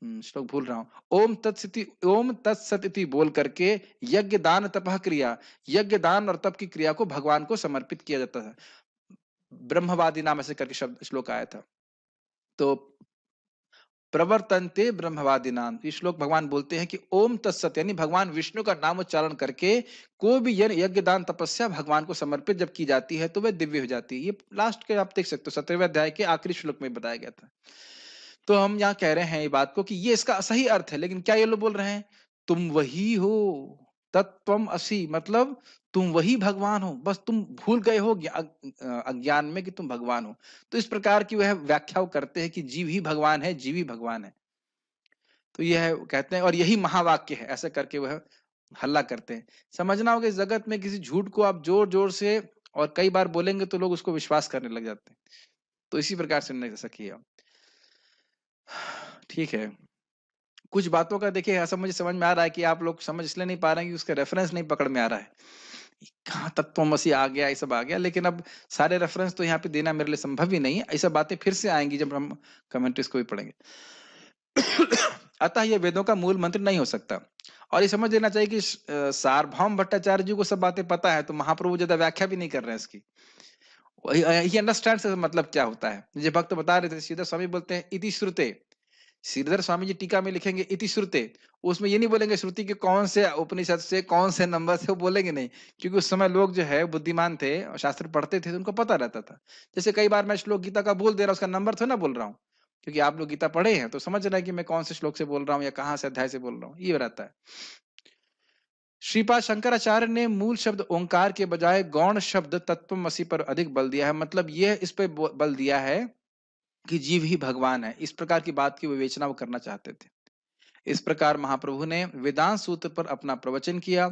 श्लोक भूल रहा हूं। ओम तत्सत इति बोल करके यज्ञ दान तपह क्रिया, यज्ञ दान और तप की क्रिया को भगवान को समर्पित किया जाता है। ब्रह्मवादी नाम ऐसे करके शब्द श्लोक आया था। तो प्रवर्तन्ते ब्रह्मवादी नाम, ये श्लोक भगवान बोलते हैं कि ओम तत्सत यानी भगवान विष्णु का नाम उच्चारण करके कोई भी यज्ञ दान तपस्या भगवान को समर्पित जब की जाती है तो वह दिव्य हो जाती है। ये लास्ट के आप देख सकते हो 17वें अध्याय के आखिरी श्लोक में बताया गया था। तो हम यहाँ कह रहे हैं ये बात को कि ये इसका सही अर्थ है, लेकिन क्या ये लोग बोल रहे हैं? तुम वही हो, तत्वम असि मतलब तुम वही भगवान हो, बस तुम भूल गए हो अज्ञान में कि तुम भगवान हो। तो इस प्रकार की वह व्याख्या करते हैं कि जीव ही भगवान है, जीव ही भगवान है। तो यह कहते हैं और यही महावाक्य है, ऐसे करके वह हल्ला करते हैं। समझना होगा इस जगत में किसी झूठ को आप जोर जोर से और कई बार बोलेंगे तो लोग उसको विश्वास करने लग जाते हैं। तो इसी प्रकार से नहीं सकिए। ठीक है, कुछ बातों का देखिए ऐसा मुझे समझ में आ रहा है कि आप लोग समझ इसलिए नहीं पा रहे हैं कि उसका रेफरेंस नहीं पकड़ में आ रहा है। कहाँ तत्वमसी आ गया, ये सब आ गया, लेकिन अब सारे रेफरेंस तो यहाँ पे देना मेरे लिए संभव ही नहीं है। ऐसी बातें फिर से आएंगी जब हम कमेंट्रीज को भी पढ़ेंगे। अतः ये वेदों का मूल मंत्र नहीं हो सकता। और ये समझ लेना चाहिए कि सार्वभौम भट्टाचार्य जी को सब बातें पता है, तो महाप्रभु ज्यादा व्याख्या भी नहीं कर रहे हैं इसकी। ही अंडरस्टैंड से मतलब क्या होता है। मुझे भक्त बता रहे थे, श्रीधर स्वामी बोलते हैं इति श्रुते। श्रीधर स्वामी जी टीका में लिखेंगे इति श्रुते, उसमें ये नहीं बोलेंगे श्रुति के कौन से उपनिषद से कौन से नंबर से, वो बोलेंगे नहीं, क्योंकि उस समय लोग जो है बुद्धिमान थे और शास्त्र पढ़ते थे, तो उनको पता रहता था। जैसे कई बार मैं श्लोक गीता का बोल दे रहा हूँ, उसका नंबर थोड़ा ना बोल रहा हूँ, क्योंकि आप लोग गीता पढ़े हैं तो समझ रहे हैं कि मैं कौन से श्लोक से बोल रहा हूँ या कहाँ से अध्याय से बोल रहा हूँ, ये रहता है। श्रीपाद शंकराचार्य ने मूल शब्द ओंकार के बजाय गौण शब्द तत्वमसि पर अधिक बल दिया है। मतलब यह इस पे बल दिया है कि जीव ही भगवान है, इस प्रकार की बात की विवेचना वो करना चाहते थे। इस प्रकार महाप्रभु ने वेदांत सूत्र पर अपना प्रवचन किया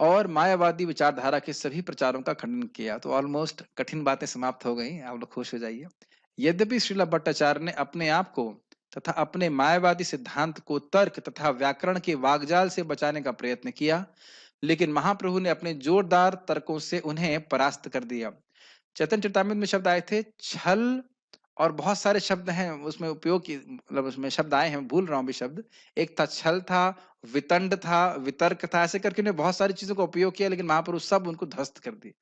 और मायावादी विचारधारा के सभी प्रचारों का खंडन किया। तो ऑलमोस्ट कठिन बातें समाप्त हो गई, आप लोग खुश हो जाइए। यद्यपि श्रीला भट्टाचार्य ने अपने आप को तथा अपने मायावादी सिद्धांत को तर्क तथा व्याकरण के वागजाल से बचाने का प्रयत्न किया, लेकिन महाप्रभु ने अपने जोरदार तर्कों से उन्हें परास्त कर दिया। चैतन्य चरितामृत में शब्द आए थे छल, और बहुत सारे शब्द हैं उसमें उपयोग की, मतलब उसमें शब्द आए हैं, भूल रहा हूँ भी शब्द। एक था छल था, वितंड था, वितर्क था, ऐसे करके उन्हें बहुत सारी चीजों का उपयोग किया, लेकिन महाप्रभु सब उनको ध्वस्त कर दिए।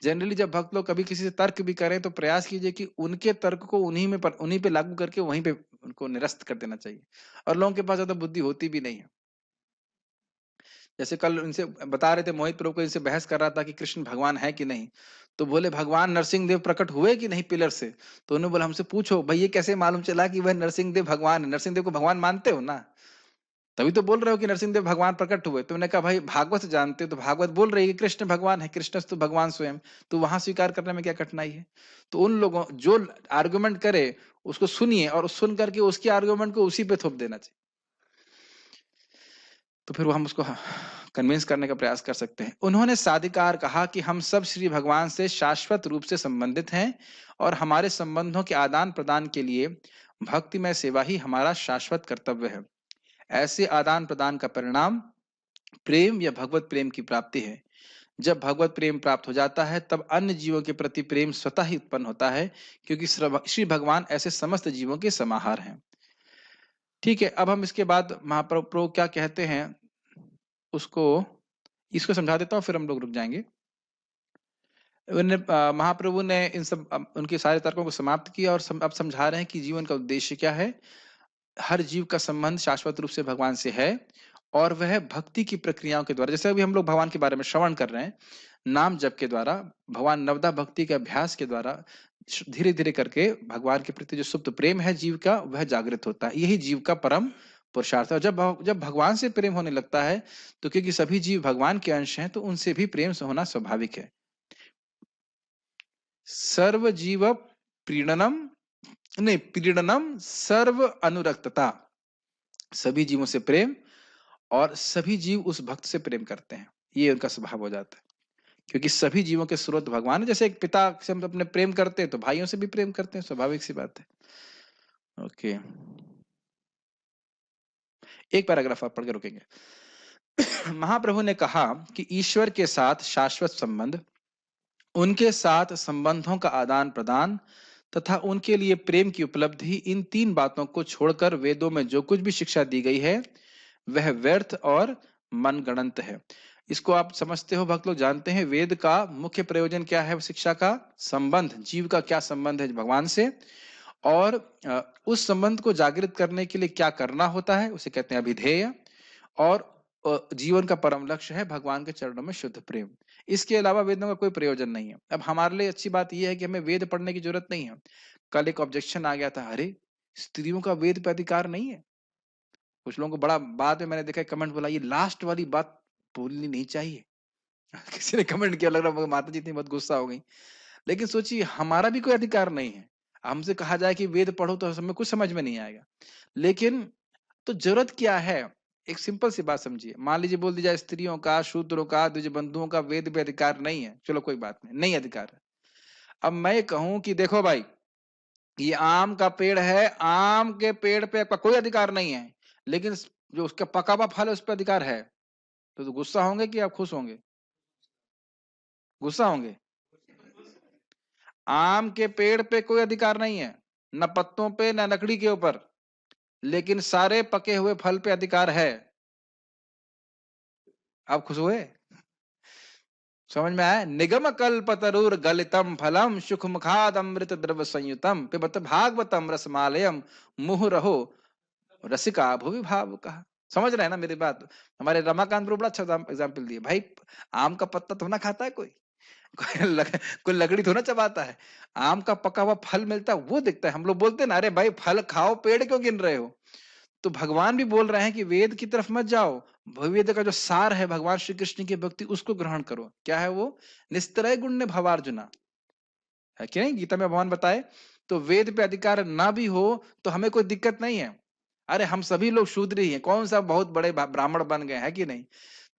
जनरली जब भक्त लोग कभी किसी से तर्क भी करें तो प्रयास कीजिए कि उनके तर्क को उन्हीं पे लागू करके वहीं पे उनको निरस्त कर देना चाहिए। और लोगों के पास ज्यादा बुद्धि होती भी नहीं है। जैसे कल इनसे बता रहे थे, मोहित प्रभु को इनसे बहस कर रहा था कि कृष्ण भगवान है कि नहीं, तो बोले भगवान नरसिंह देव प्रकट हुए कि नहीं पिलर से। तो उन्होंने बोला हमसे पूछो भाई ये कैसे मालूम चला कि वह नरसिंह देव भगवान है, नरसिंह देव को भगवान मानते हो ना, तभी तो बोल रहे हो कि नरसिंह देव भगवान प्रकट हुए। तो मैंने कहा भाई भागवत जानते हो, तो भागवत बोल रही है कि कृष्ण भगवान है, कृष्ण तो भगवान स्वयं, तो वहां स्वीकार करने में क्या कठिनाई है। तो उन लोगों जो आर्गुमेंट करे उसको सुनिए और सुन करके उसके आर्गुमेंट को उसी पे थोप देना चाहिए, तो फिर वो हम उसको कन्विंस करने का प्रयास कर सकते हैं। उन्होंने साधिकार कहा कि हम सब श्री भगवान से शाश्वत रूप से संबंधित हैं और हमारे संबंधों के आदान प्रदान के लिए भक्तिमय सेवा ही हमारा शाश्वत कर्तव्य है। ऐसे आदान प्रदान का परिणाम प्रेम या भगवत प्रेम की प्राप्ति है। जब भगवत प्रेम प्राप्त हो जाता है तब अन्य जीवों के प्रति प्रेम स्वतः ही उत्पन्न होता है, क्योंकि श्री भगवान ऐसे समस्त जीवों के समाहार हैं। ठीक है, अब हम इसके बाद महाप्रभु क्या कहते हैं उसको, इसको समझा देता हूँ, फिर हम लोग रुक जाएंगे। महाप्रभु ने इन सब उनके सारे तर्कों को समाप्त किया और अब समझा रहे हैं कि जीवन का उद्देश्य क्या है। हर जीव का संबंध शाश्वत रूप से भगवान से है और वह भक्ति की प्रक्रियाओं के द्वारा, जैसे अभी हम लोग भगवान के बारे में श्रवण कर रहे हैं, नाम जप के द्वारा, भगवान नवदा भक्ति के अभ्यास के द्वारा धीरे धीरे करके भगवान के प्रति जो सुप्त प्रेम है जीव का, वह जागृत होता है। यही जीव का परम पुरुषार्थ है। जब भगवान से प्रेम होने लगता है, तो क्योंकि सभी जीव भगवान के अंश हैं, तो उनसे भी प्रेम से होना स्वाभाविक है। सर्व जीव प्रीणनम, नहीं प्रीणनम सर्व अनुरक्तता, सभी जीवों से प्रेम, और सभी जीव उस भक्त से प्रेम करते हैं, ये उनका स्वभाव हो जाता है। क्योंकि सभी जीवों के स्रोत भगवान है। जैसे एक पिता से हम अपने प्रेम करते हैं, तो भाइयों से भी प्रेम करते हैं, स्वाभाविक सी बात है। ओके, एक पैराग्राफ आप पढ़ के रुकेंगे। महाप्रभु ने कहा कि ईश्वर के साथ शाश्वत संबंध, उनके साथ संबंधों का आदान प्रदान तथा उनके लिए प्रेम की उपलब्धि, इन तीन बातों को छोड़कर वेदों में जो कुछ भी शिक्षा दी गई है वह व्यर्थ और मनगढ़ंत है। इसको आप समझते हो, भक्त लोग जानते हैं वेद का मुख्य प्रयोजन क्या है, शिक्षा का संबंध, जीव का क्या संबंध है भगवान से, और उस संबंध को जागृत करने के लिए क्या करना होता है, उसे कहते हैं अभिधेय। और जीवन का परम लक्ष्य है भगवान के चरणों में शुद्ध प्रेम। इसके अलावा वेदों का कोई प्रयोजन नहीं है। अब हमारे लिए अच्छी बात यह है कि हमें वेद पढ़ने की जरूरत नहीं है। कल एक ऑब्जेक्शन आ गया था, अरे स्त्रियों का वेद पे अधिकार नहीं है। कुछ लोगों को बड़ा, बाद में मैंने देखा कमेंट बोला ये लास्ट वाली बात बोलनी नहीं चाहिए। किसी ने कमेंट किया, लग रहा माता जी इतनी बहुत गुस्सा हो गई। लेकिन सोचिए हमारा भी कोई अधिकार नहीं है। हमसे कहा जाए कि वेद पढ़ो तो हमें कुछ समझ में नहीं आएगा। लेकिन तो जरूरत क्या है, एक सिंपल सी बात समझिए। मान लीजिए बोल दी जाए स्त्रियों का, शूद्रों का, द्विज बंधुओं का वेद पे अधिकार नहीं है, चलो कोई बात नहीं, नहीं अधिकार है। अब मैं कहूं कि देखो भाई ये आम का पेड़ है, आम के पेड़ पे आपका कोई अधिकार नहीं है, लेकिन जो उसका पका हुआ फल है उस पर अधिकार है, तो गुस्सा होंगे कि आप खुश होंगे? गुस्सा होंगे? आम के पेड़ पे कोई अधिकार नहीं है, न पत्तों पे न लकड़ी के ऊपर, लेकिन सारे पके हुए फल पे अधिकार है। आप खुश हुए? समझ में आया? निगम कल्प तरुर गलितम फलम सुख मुखाद अमृत द्रव संयुतम पिबत भागवतम रसमालयम मुहुः रहो रसिका भुवि भावुकः। समझ रहे हैं ना मेरी बात? हमारे रमाकांत बड़ा अच्छा एग्जाम्पल दिए भाई। आम का पत्ता तो ना खाता है कोई, कोई लकड़ी थोड़ा चबाता है। आम का पका हुआ फल मिलता है वो दिखता है। हम लोग बोलते हैं ना, अरे भाई फल खाओ, पेड़ क्यों गिन रहे हो? तो भगवान भी बोल रहे हैं कि वेद की तरफ मत जाओ, वेद का जो सार है भगवान श्री कृष्ण की भक्ति उसको ग्रहण करो। क्या है वो? निस्तरय गुण्य भवार्जुना, है कि नहीं? गीता में भगवान बताए। तो वेद पे अधिकार ना भी हो तो हमें कोई दिक्कत नहीं है। अरे हम सभी लोग शूद्र ही हैं, कौन सा बहुत बड़े ब्राह्मण बन गए हैं कि नहीं?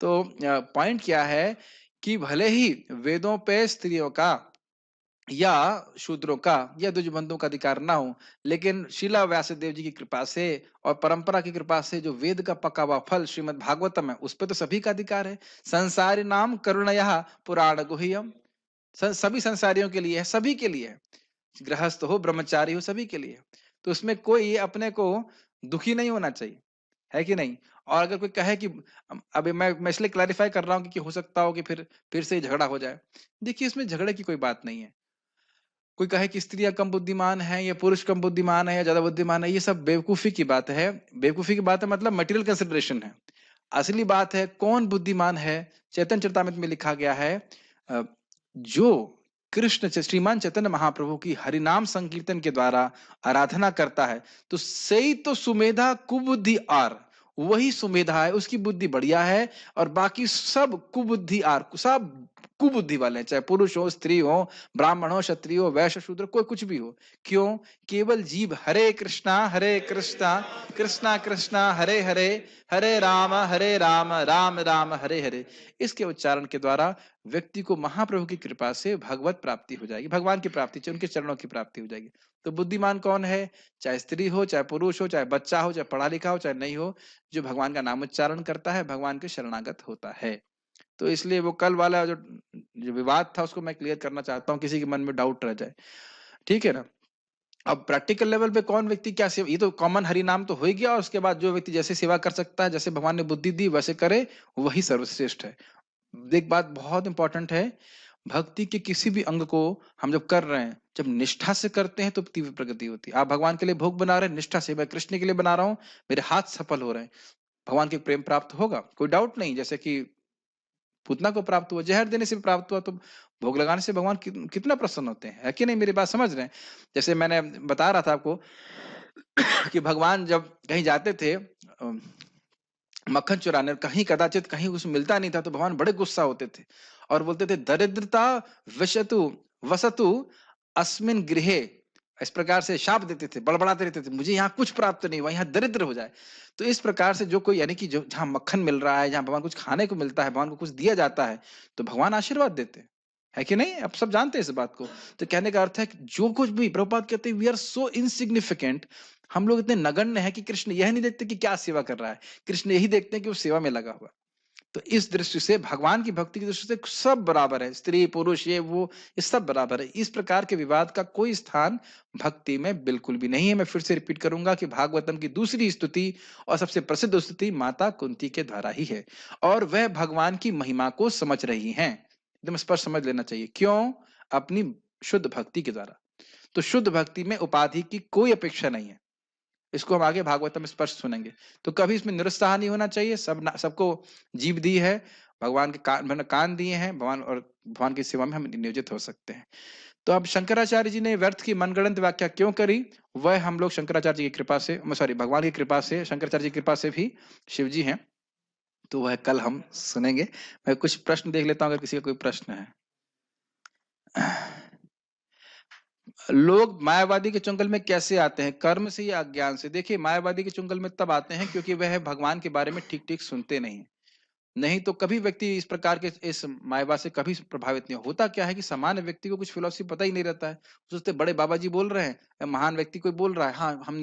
तो पॉइंट क्या है कि भले ही वेदों पे स्त्रियों का या शूद्रों का या द्विजबंधुओं का अधिकार ना हो, लेकिन शीला व्यासदेव जी की कृपा से और परंपरा की कृपा से जो वेद का पका हुआ फल श्रीमद् भागवतम है उस पे तो सभी का अधिकार है। संसारी नाम करुणया पुराण गुह्यम, सभी संसारियों के लिए है, सभी के लिए है, गृहस्थ हो ब्रह्मचारी हो सभी के लिए। तो उसमें कोई अपने को दुखी नहीं होना चाहिए, है कि नहीं? और अगर कोई कहे कि अभी मैं इसलिए क्लैरिफाई कर रहा हूँ कि हो सकता हो कि फिर से झगड़ा हो जाए। देखिए इसमें झगड़े की कोई बात नहीं है। कोई कहे कि स्त्रियां कम बुद्धिमान है या पुरुष कम बुद्धिमान है या ज्यादा बुद्धिमान है, ये सब बेवकूफी की बात है। बेवकूफी की बात है मतलब मटेरियल कंसिडरेशन है। असली बात है कौन बुद्धिमान है। चैतन्य चरितामृत में लिखा गया है जो कृष्ण श्रीमान चैतन्य महाप्रभु की हरिनाम संकीर्तन के द्वारा आराधना करता है, तो सही तो सुमेधा कुबुद्धि आर, वही सुमेधा है, उसकी बुद्धि बढ़िया है। और बाकी सब कुबुद्धि आर, सब कुबुद्धि वाले हैं, चाहे पुरुष हो स्त्री हो ब्राह्मण हो क्षत्रिय हो वैश्य शूद्र कोई कुछ भी हो। क्यों? केवल जीव हरे कृष्णा कृष्णा कृष्णा हरे हरे, हरे राम राम राम हरे हरे, इसके उच्चारण के द्वारा व्यक्ति को महाप्रभु की कृपा से भगवत प्राप्ति हो जाएगी, भगवान की प्राप्ति, उनके चरणों की प्राप्ति हो जाएगी। तो बुद्धिमान कौन है? चाहे स्त्री हो चाहे पुरुष हो चाहे बच्चा हो चाहे पढ़ा लिखा हो चाहे नहीं हो, जो भगवान का नाम उच्चारण करता है भगवान के शरणागत होता है। तो इसलिए वो कल वाला जो विवाद था उसको मैं क्लियर करना चाहता हूँ, किसी के मन में डाउट रह जाए। ठीक है ना? अब प्रैक्टिकल लेवल पे कौन व्यक्ति क्या सेवा, ये तो कॉमन हरि नाम तो हो ही गया, और उसके बाद जो व्यक्ति जैसे सेवा कर सकता है, जैसे भगवान ने बुद्धि दी वैसे करे, वही सर्वश्रेष्ठ है। एक बात बहुत इंपॉर्टेंट है, भक्ति के किसी भी अंग को हम जब कर रहे हैं, जब निष्ठा से करते हैं तो तीव्र प्रगति होती है। आप भगवान के लिए भोग बना रहे हैं निष्ठा से, मैं कृष्ण के लिए बना रहा हूँ, मेरे हाथ सफल हो रहे हैं, भगवान के प्रेम प्राप्त होगा, कोई डाउट नहीं। जैसे कि पूतना को प्राप्त हुआ, जहर देने से भी प्राप्त हुआ, तो भोग लगाने से भगवान कितना प्रसन्न होते हैं, है कि नहीं? मेरी बात समझ रहे हैं? जैसे मैंने बता रहा था आपको कि भगवान जब कहीं जाते थे मक्खन चुराने, कहीं कदाचित कहीं कुछ मिलता नहीं था तो भगवान बड़े गुस्सा होते थे और बोलते थे दरिद्रता विशतु वसतु अस्मिन गृहे, इस प्रकार से शाप देते थे, बड़बड़ाते रहते थे, मुझे यहाँ कुछ प्राप्त नहीं हुआ, यहाँ दरिद्र हो जाए। तो इस प्रकार से जो कोई, यानी कि जो जहाँ मक्खन मिल रहा है, जहाँ भगवान कुछ खाने को मिलता है, भगवान को कुछ दिया जाता है, तो भगवान आशीर्वाद देते हैं, है कि नहीं? आप सब जानते हैं इस बात को। तो कहने का अर्थ है कि जो कुछ भी प्रभुपाद कहते हैं वी आर सो इनसिग्निफिकेंट, हम लोग इतने नगण्य हैं कि कृष्ण यह नहीं देखते कि क्या सेवा कर रहा है, कृष्ण यही देखते हैं कि वो सेवा में लगा हुआ। तो इस दृष्टि से भगवान की भक्ति की दृष्टि से सब बराबर है, स्त्री पुरुष ये वो, ये सब बराबर है। इस प्रकार के विवाद का कोई स्थान भक्ति में बिल्कुल भी नहीं है। मैं फिर से रिपीट करूंगा कि भागवतम की दूसरी स्तुति और सबसे प्रसिद्ध स्तुति माता कुंती के द्वारा ही है, और वह भगवान की महिमा को समझ रही हैं, एकदम स्पष्ट समझ लेना चाहिए। क्यों? अपनी शुद्ध भक्ति के द्वारा। तो शुद्ध भक्ति में उपाधि की कोई अपेक्षा नहीं है, इसको हम आगे भागवत में स्पष्ट सुनेंगे। तो कभी इसमें निरुत्साह नहीं होना चाहिए, सबको जीव दी है भगवान के, कान दिए हैं भगवान, और भगवान की सेवा में हम नियोजित हो सकते हैं। तो अब शंकराचार्य जी ने व्यर्थ की मनगढ़ंत व्याख्या क्यों करी, वह हम लोग शंकराचार्य जी की कृपा से, सॉरी भगवान की कृपा से, शंकराचार्य जी की कृपा से भी शिव जी हैं, तो वह कल हम सुनेंगे। मैं कुछ प्रश्न देख लेता हूँ अगर किसी का कोई प्रश्न है। लोग मायावादी के चुंगल में कैसे आते हैं, कर्म से या अज्ञान से? देखिए मायावादी के चुंगल में तब आते हैं क्योंकि वह भगवान के बारे में ठीक ठीक सुनते नहीं, नहीं तो कभी व्यक्ति इस प्रकार के इस मायावाद से कभी प्रभावित नहीं होता। क्या है कि सामान्य व्यक्ति को कुछ फिलोसफी पता ही नहीं रहता है, सोचते बड़े बाबा जी बोल रहे हैं या महान व्यक्ति कोई बोल रहा है, हाँ हम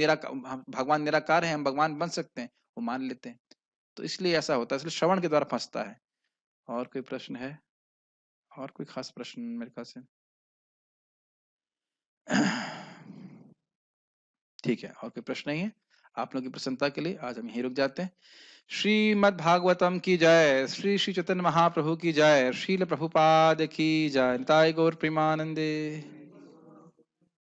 भगवान निराकार है, हम भगवान बन सकते हैं, वो मान लेते हैं। तो इसलिए ऐसा होता है, इसलिए श्रवण के द्वारा फंसता है। और कोई प्रश्न है? और कोई खास प्रश्न मेरे ख्याल से? ठीक है, और कोई प्रश्न नहीं है? आप लोगों की प्रसन्नता के लिए आज हम यहीं रुक जाते हैं। श्रीमद् भागवतम की जय, श्री श्री चैतन्य महाप्रभु की जय, श्रील प्रभुपाद की जय, निताय गौर प्रेमानंदे।